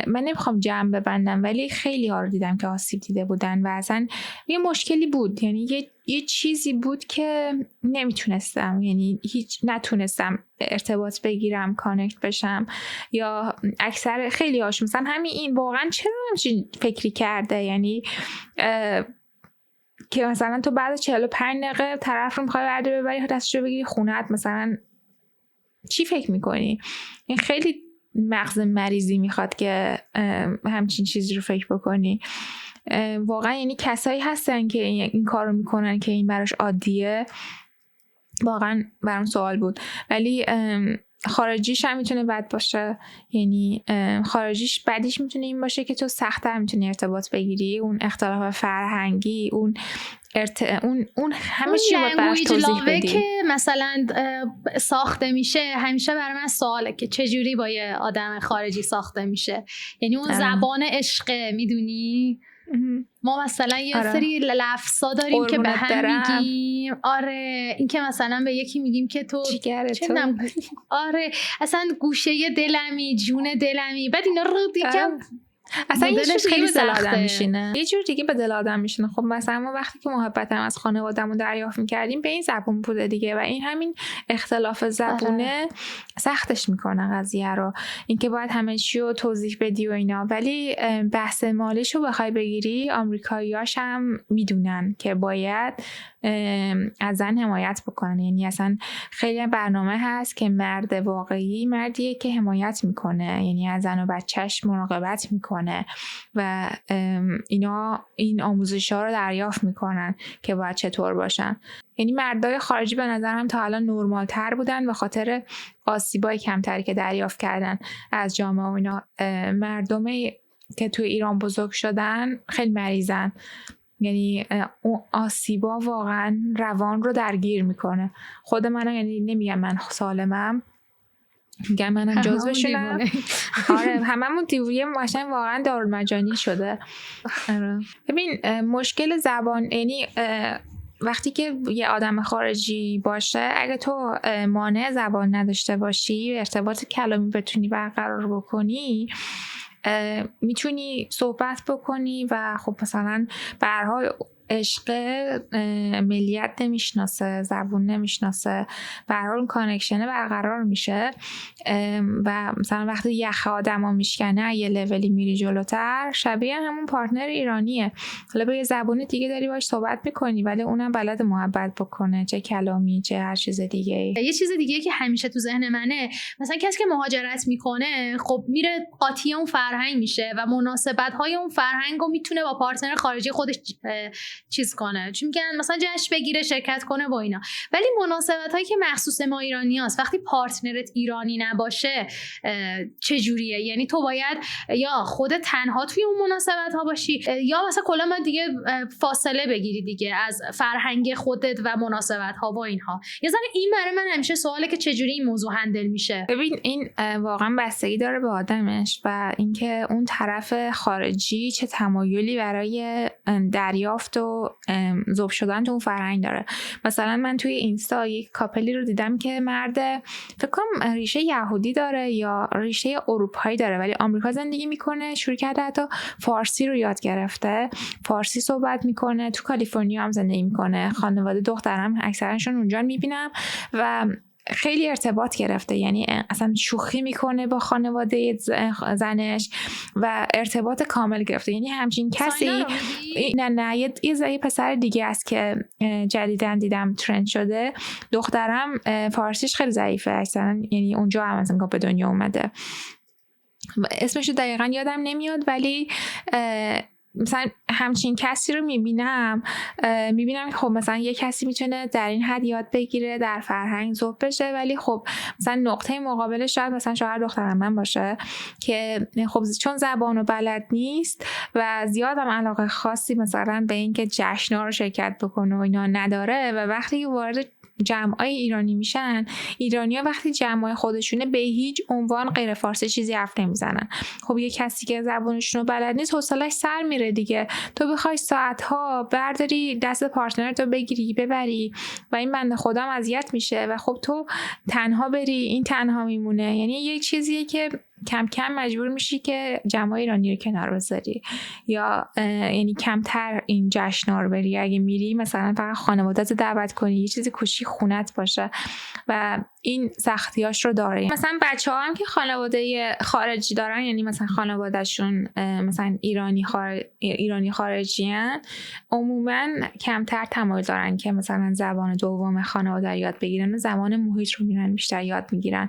من نمیخوام جمع ببندم ولی خیلی ها رو دیدم که آسیب دیده بودن و اصلا یه مشکلی بود، یعنی یه چیزی بود که نمیتونستم، یعنی هیچ نتونستم ارتباط بگیرم، کانکت بشم، یا اکثر خیلی هاش مثلا همین این واقعا چرا همچین فکری کرده، یعنی که مثلا تو بعد 45 دقیقه طرف رو میخوای برده ببری دستشو بگیری خونت، مثلا چی فکر میکنی؟ این خیلی مغز مریضی میخواد که همچین چیزی رو فکر بکنی. واقعا یعنی کسایی هستن که این کار رو میکنن که این براش عادیه. واقعا برام سوال بود. ولی خارجیش هم میتونه بد باشه، یعنی خارجیش بدیش میتونه این باشه که تو سخت‌تر میتونی ارتباط بگیری، اون اختلاف فرهنگی، اون همه چی رو براش توضیح بدی. که مثلا ساخته میشه همیشه برای من سواله که چجوری با یه آدم خارجی ساخته میشه، یعنی اون زبان عشقه، میدونی ما مثلا یه سری لفظا داریم که به هم میگیم، آره این که مثلا به یکی میگیم که تو چه آره اصلا گوشه دلمی، جون دلمی، بعد اینا رو دیگه اصلا یه چیز خیلی به دل آدم میشینه، یه جور دیگه به دل آدم میشینه. خب مثلا ما وقتی که محبتم از خانواده‌مون دریافت می‌کردیم به این زبون بوده دیگه و این همین اختلاف زبونه سختش میکنه قضیه رو، اینکه باید همه چی رو توضیح بدی و اینا. ولی بحث مالیش رو بخوای بگیری، آمریکایی‌هاش هم میدونن که باید از زن حمایت بکنن، یعنی اصلا خیلی برنامه هست که مرد واقعی مردیه که حمایت میکنه، یعنی از زن و بچهش مراقبت میکنه و اینا این آموزش‌ها رو دریافت میکنن که باید چطور باشن. یعنی مردای خارجی به نظرم تا الان نرمال تر بودن به خاطر آسیبای کمتری که دریافت کردن از جامعه و اینا. مردمی که توی ایران بزرگ شدن خیلی مریضن، یعنی اون آسیبا واقعا روان رو درگیر میکنه. خود منم، یعنی نمیگم من سالمم، میگم منم جزوشونم. آره هممون دیوونه ماشین واقعا دارالمجانی شده. آره. ببین مشکل زبان یعنی وقتی که یه آدم خارجی باشه، اگه تو مانع زبان نداشته باشی و ارتباط کلامی بتونی برقرار بکنی، میتونی صحبت بکنی و خب مثلا به هر حال عشق ملیت نمیشناسه، زبون نمیشناسه، به هر حال کانکشن برقرار میشه و مثلا وقتی یخ آدمو میشکنه یه لولی میری جلوتر، شبیه همون پارتنر ایرانیه. حالا با یه زبون دیگه داری باش صحبت میکنی ولی اونم بلد محبت بکنه، چه کلامی چه هر چیز دیگه. یه چیز دیگه که همیشه تو ذهن منه، مثلا کسی که مهاجرت میکنه خب میره قاطی اون فرهنگ میشه و مناسبت‌های اون فرهنگو میتونه با پارتنر خارجی خودش چیز کنه، چون میگن مثلا جشن بگیره شرکت کنه با اینا. ولی مناسبت‌هایی که مخصوص ما ایرانیاست، وقتی پارتنرت ایرانی نباشه چه جوریه؟ یعنی تو باید یا خودت تنها توی اون مناسبت‌ها باشی یا مثلا کلا ما دیگه فاصله بگیری دیگه از فرهنگ خودت و مناسبت‌ها و اینها. یه ذره این برای من همیشه سواله که چه جوری این موضوع هندل میشه. ببین این واقعا بستگی داره به آدمش و اینکه اون طرف خارجی چه تمایلی برای دریافت و ذوب شدن تو اون فرهنگ داره. مثلا من توی اینستا یک کاپلی رو دیدم که مرد فکر کنم ریشه یهودی داره یا ریشه اروپایی داره ولی آمریکا زندگی میکنه، شروع کرده حتی فارسی رو یاد گرفته، فارسی صحبت میکنه، تو کالیفرنیا هم زندگی میکنه، خانواده دخترم اکثرشون اونجا میبینم و خیلی ارتباط گرفته، یعنی اصلا شوخی میکنه با خانواده زنش و ارتباط کامل گرفته. یعنی همچین کسی نه یه پسر دیگه است که جدیدن دیدم ترند شده، دخترم فارسیش خیلی ضعیفه اکثرا، یعنی اونجا هم مثلا به دنیا اومده، اسمشو دقیقا یادم نمیاد ولی مثلا همچین کسی رو میبینم خب مثلا یه کسی میتونه در این حد یاد بگیره، در فرهنگ ذوب بشه، ولی خب مثلا نقطه مقابلش شاید مثلا شوهر دخترم من باشه که خب چون زبانو بلد نیست و زیادم علاقه خاصی مثلا به اینکه جشن‌ها رو شرکت بکنه و اینا نداره و وقتی وارد جمعای ایرانی میشن، ایرانی‌ها وقتی جمعای خودشونه به هیچ عنوان غیر فارسی چیزی حرف نمیزنن. خب یه کسی که زبانشون رو بلد نیست حوصله‌اش سر میره دیگه. تو بخوای ساعت‌ها برداری دست پارتنرتو بگیری ببری و این بنده خدا هم اذیت میشه و خب تو تنها بری، این تنها میمونه. یعنی یه چیزیه که کم کم مجبور میشی که جمعای ایرانی رو کنار بذاری یا یعنی کمتر این جشن‌ها رو بری. اگه میری مثلا فقط خانواده‌ت دعوت کنی، یه چیزی کوچیک خونت باشه و این سختیاش رو داره. مثلا بچه‌ها هم که خانواده خارجی دارن، یعنی مثلا خانواده‌شون مثلا ایرانی خارجیان، عموما کمتر تمایل دارن که مثلا زبان دوم خانواده یاد بگیرن، زبان محیط رو میرن بیشتر یاد میگیرن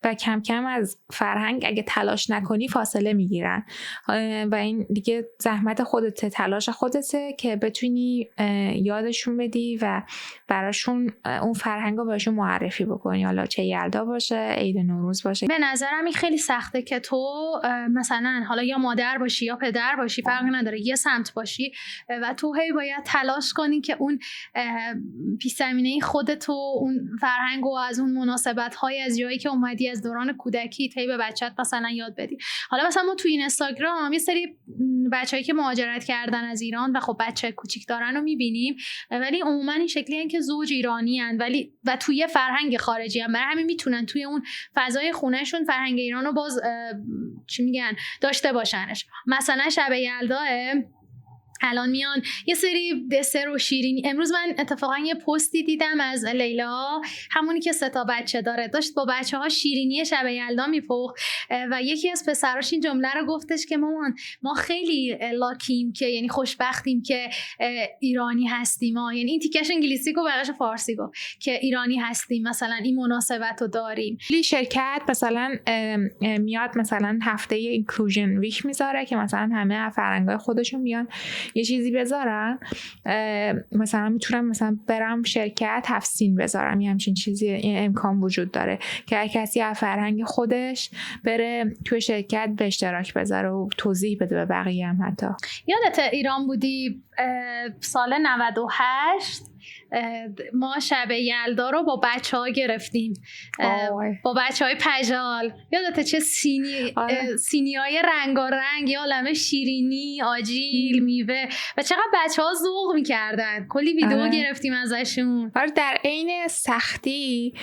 و کم کم از فرهنگ اگه تلاش نکنی فاصله میگیرن و این دیگه زحمت خودته، تلاش خودته که بتونی یادشون بدی و براشون اون فرهنگ رو بهشون معرفی بکنی، حالا چه یلدا باشه، عید نوروز باشه. به نظرم این خیلی سخته که تو مثلا حالا یا مادر باشی یا پدر باشی، فرق نداره، یه سمت باشی و تو هی باید تلاش کنی که اون پیش زمینه خودتو، اون فرهنگ و از اون مناسبت‌های از جایی که اومدی از دوران کودکی هی به بچت مثلا یاد بدی. حالا مثلا ما تو این اینستاگرام یه سری بچه‌ای که مهاجرت کردن از ایران و خب بچه کوچیک دارن رو می‌بینیم، ولی عموما این شکلی ان که زوج ایرانی ان ولی و توی فرهنگ خارجی ان، برای همین میتونن توی اون فضای خونهشون فرهنگ ایران رو باز چی میگن داشته باشنش. مثلا شب یلدا الان میان یه سری دسر و شیرینی. امروز من اتفاقا یه پستی دیدم از لیلا، همونی که 3 بچه داره، داشت با بچه‌ها شیرینی شب یلدا میپخت و یکی از پسراش این جمله رو گفتش که ما خیلی لاکیم که یعنی خوشبختیم که ایرانی هستیم یعنی این تیکش انگلیسی گفت بقیش فارسی گفت که ایرانی هستیم، مثلا این مناسبت رو داریم. شرکت مثلا میاد مثلا هفته اینکلوژن ویک میذاره که مثلا همه فرهنگای خودشون میان یه چیزی بذارن، مثلا میتونم مثلا برم شرکت تفسین بذارم، یه همچین چیزی امکان وجود داره که هر کسی از فرهنگ خودش بره توی شرکت به اشتراک بذاره و توضیح بده به بقیه هم. حتی یادت ایران بودی سال 98 ما شب یلدا رو با بچه‌ها گرفتیم، با بچه‌های پژال. یادته چه سینی‌های رنگارنگ، یه عالمه شیرینی، آجیل، میوه و چقدر بچه‌ها ذوق می‌کردن. کلی ویدیو گرفتیم ازشون. در عین سختی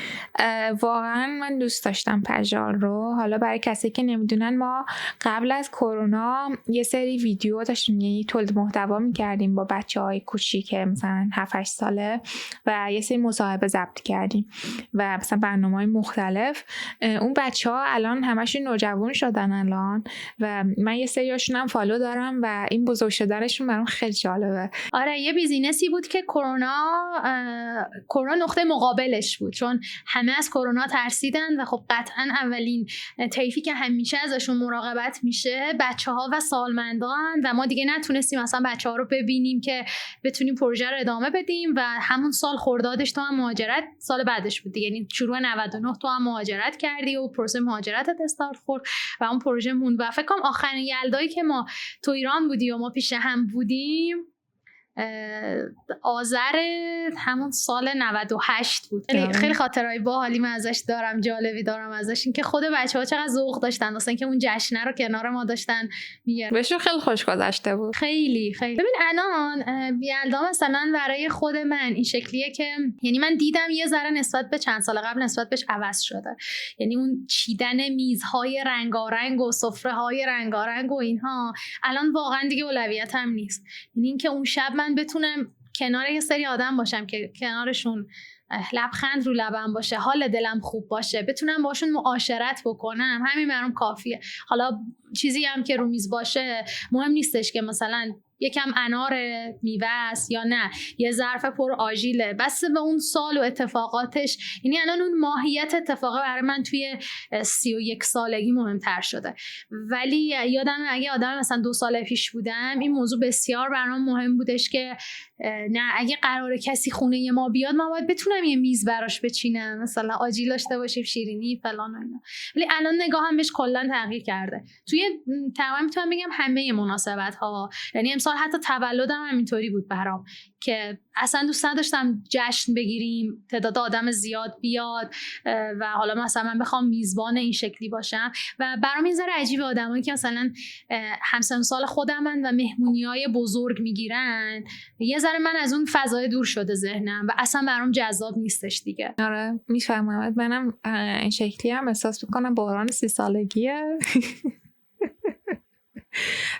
واقعا من دوست داشتم پژال رو. حالا برای کسی که نمیدونن، ما قبل از کرونا یه سری ویدیو داشتیم، یعنی تولید محتوا می‌کردیم با بچه‌های کوچیک مثلا 7-8 ساله و یه سری مصاحبه ضبط کردیم و مثلا برنامه‌های مختلف. اون بچه‌ها الان همشون نوجوان شدن الان و من یه سریاشون هم فالو دارم و این بزرگ شدنشون برام خیلی جالبه. آره، یه بیزینسی بود که کرونا نقطه مقابلش بود، چون همه از کرونا ترسیدن و خب قطعا اولین طیفی که همیشه ازشون مراقبت میشه بچه‌ها و سالمندان و ما دیگه نتونستیم مثلا بچه‌ها رو ببینیم که بتونیم پروژه رو ادامه بدیم و همون سال خردادش تو هم مهاجرت، سال بعدش بود دیگه، یعنی شروع 99 تو هم مهاجرت کردی و پروسه مهاجرتت استارت خورد و اون پروژه موند و فکر کنم آخرین یلدایی که ما تو ایران بودی و ما پیش هم بودیم آذر همون سال 98 بود. خیلی خاطرهای باحالی من ازش دارم، جالبی دارم ازش، این که خود بچه‌ها چقدر ذوق داشتن، مثلا که اون جشنه رو کنار ما داشتن میگن بهشون خیلی خوش گذشته بود. خیلی ببین الان یلدا مثلا برای خود من این شکلیه که یعنی من دیدم یه ذره نسبت به چند سال قبل نسبت بهش عوض شده، یعنی اون چیدن میزهای رنگارنگ و سفره‌های رنگارنگ و اینها الان واقعا دیگه اولویتم نیست. یعنی اینکه اون شب من بتونم کنار یه سری آدم باشم که کنارشون لبخند رو لبم باشه، حال دلم خوب باشه، بتونم باشون معاشرت بکنم، همین برام کافیه. حالا چیزی هم که رو میز باشه مهم نیستش که مثلا یکم انار میوه است یا نه یه ظرف پر آژیله، بس به اون سال و اتفاقاتش. یعنی الان اون ماهیت اتفاقه برای من توی 31 سالگی مهمتر شده. ولی یادم اگه آدم مثلا 2 سال پیش بودم این موضوع بسیار برام مهم بودش که نه اگه قراره کسی خونه ما بیاد من باید بتونم یه میز براش بچینم، مثلا آجیل داشته باشیم، شیرینی فلان و اینا. ولی الان نگاهم بهش کلا تغییر کرده. توی تقریبا میتونم بگم همه مناسبت ها، یعنی امسال حتی تولدم همینطوری بود برام که اصلا دوست نداشتم جشن بگیریم، تعداد آدم زیاد بیاد و حالا مثلا من بخوام میزبان این شکلی باشم و برام این ذره عجیبه آدمایی که مثلا همسن سال خودمن و مهمونیای بزرگ میگیرن. یه ذره من از اون فضای دور شده ذهنم و اصلا برام جذاب نیستش دیگه. آره میفهمم، منم این شکلی هم احساس میکنم بحران 30 سالگیه.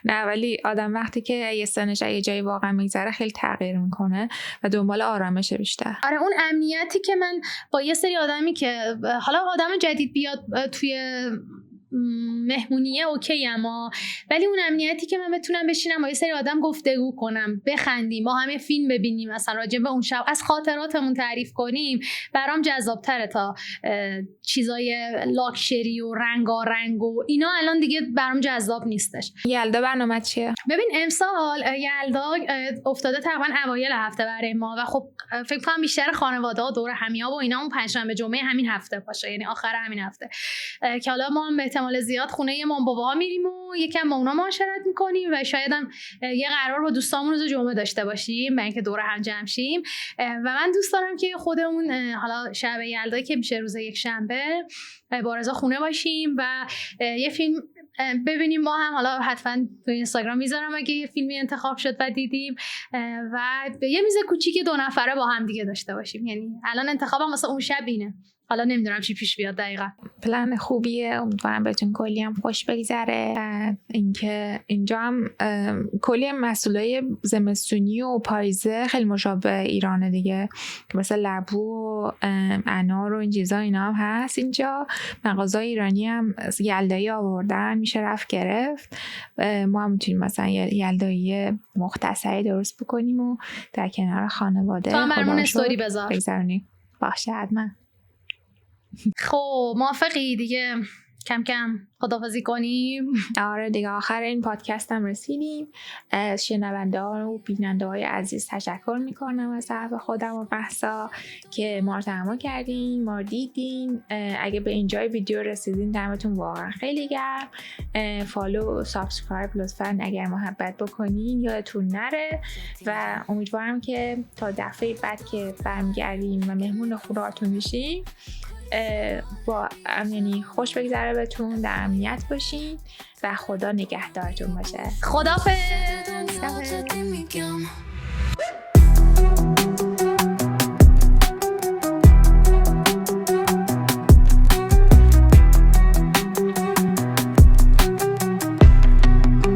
نه ولی آدم وقتی که یه سنش یه جایی واقعا میگذره خیلی تغییر میکنه و دنبال آرامش بیشتر. آره اون امنیتی که من با یه سری آدمی که حالا آدم جدید بیاد توی مهمونیه اوکی، اما ولی اون امنیتی که من بتونم بشینم با یه سری آدم گفتگو کنم، بخندیم، ما هم یه فیلم ببینیم، مثلا راجع به اون شب از خاطراتمون تعریف کنیم، برام جذاب‌تره تا چیزای لاکچری و رنگارنگ و اینا. الان دیگه برام جذاب نیستش. یلدا برنامه چیه؟ ببین امسال یلدا افتاده تقریبا اوایل هفته برای ما و خب فکر کنم بیشتر خانواده‌ها دور همی‌ها و اینا اون پنجشنبه جمعه همین هفته باشه، یعنی آخر همین هفته که حالا ما هم احتمال زیاد خونه مام باباها میریم و یکم با اونا معاشرت میکنیم و شاید هم یه قرار با دوستامون روز جمعه داشته باشیم برای اینکه دور هم جمع شیم. و من دوست دارم که خودمون حالا شب یلدا که میشه روز یک شنبه با رضا خونه باشیم و یه فیلم ببینیم ما هم. حالا حتما تو اینستاگرام میذارم اگه یه فیلمی انتخاب شد و دیدیم و یه میز کوچیک 2 نفره با هم دیگه داشته باشیم. یعنی الان انتخابم واسه اون شب اینه، حالا نمیدونم چی پیش بیاد دقیقا. پلن خوبیه، امیدوارم بهتون کلی هم خوش بگذره. اینکه اینجا هم کلی مسئولای زمستونی و پاییزه خیلی مشابه ایرانه دیگه، که مثل لبو و انار و این چیزا اینا هم هست. اینجا مغازهای ایرانی هم یلدایی آوردن، میشه رفت گرفت. ما هم میتونیم مثلا یلدایی مختصری درست بکنیم و در کنار خانواده خدا استوری بذار بگذرونیم. باشه حتما. خب موافقی دیگه کم کم خداحافظی کنیم. آره دیگه، آخر این پادکست هم رسیدیم. از شنونده ها و بیننده های عزیز تشکر میکنم از طرف خودم و بحثا که ما رو تحمل کردین، ما رو دیدین. اگه به اینجای ویدیو رسیدین دمتون واقعا خیلی گرم. فالو و سابسکرایب لطفا اگر محبت بکنین یادتون نره و امیدوارم که تا دفعه بعد که برمیگردیم و مهمون خوباتون میشیم با یعنی خوش بگذره بهتون، در امنیت باشین و خدا نگهدارتون باشه. خداحافظ.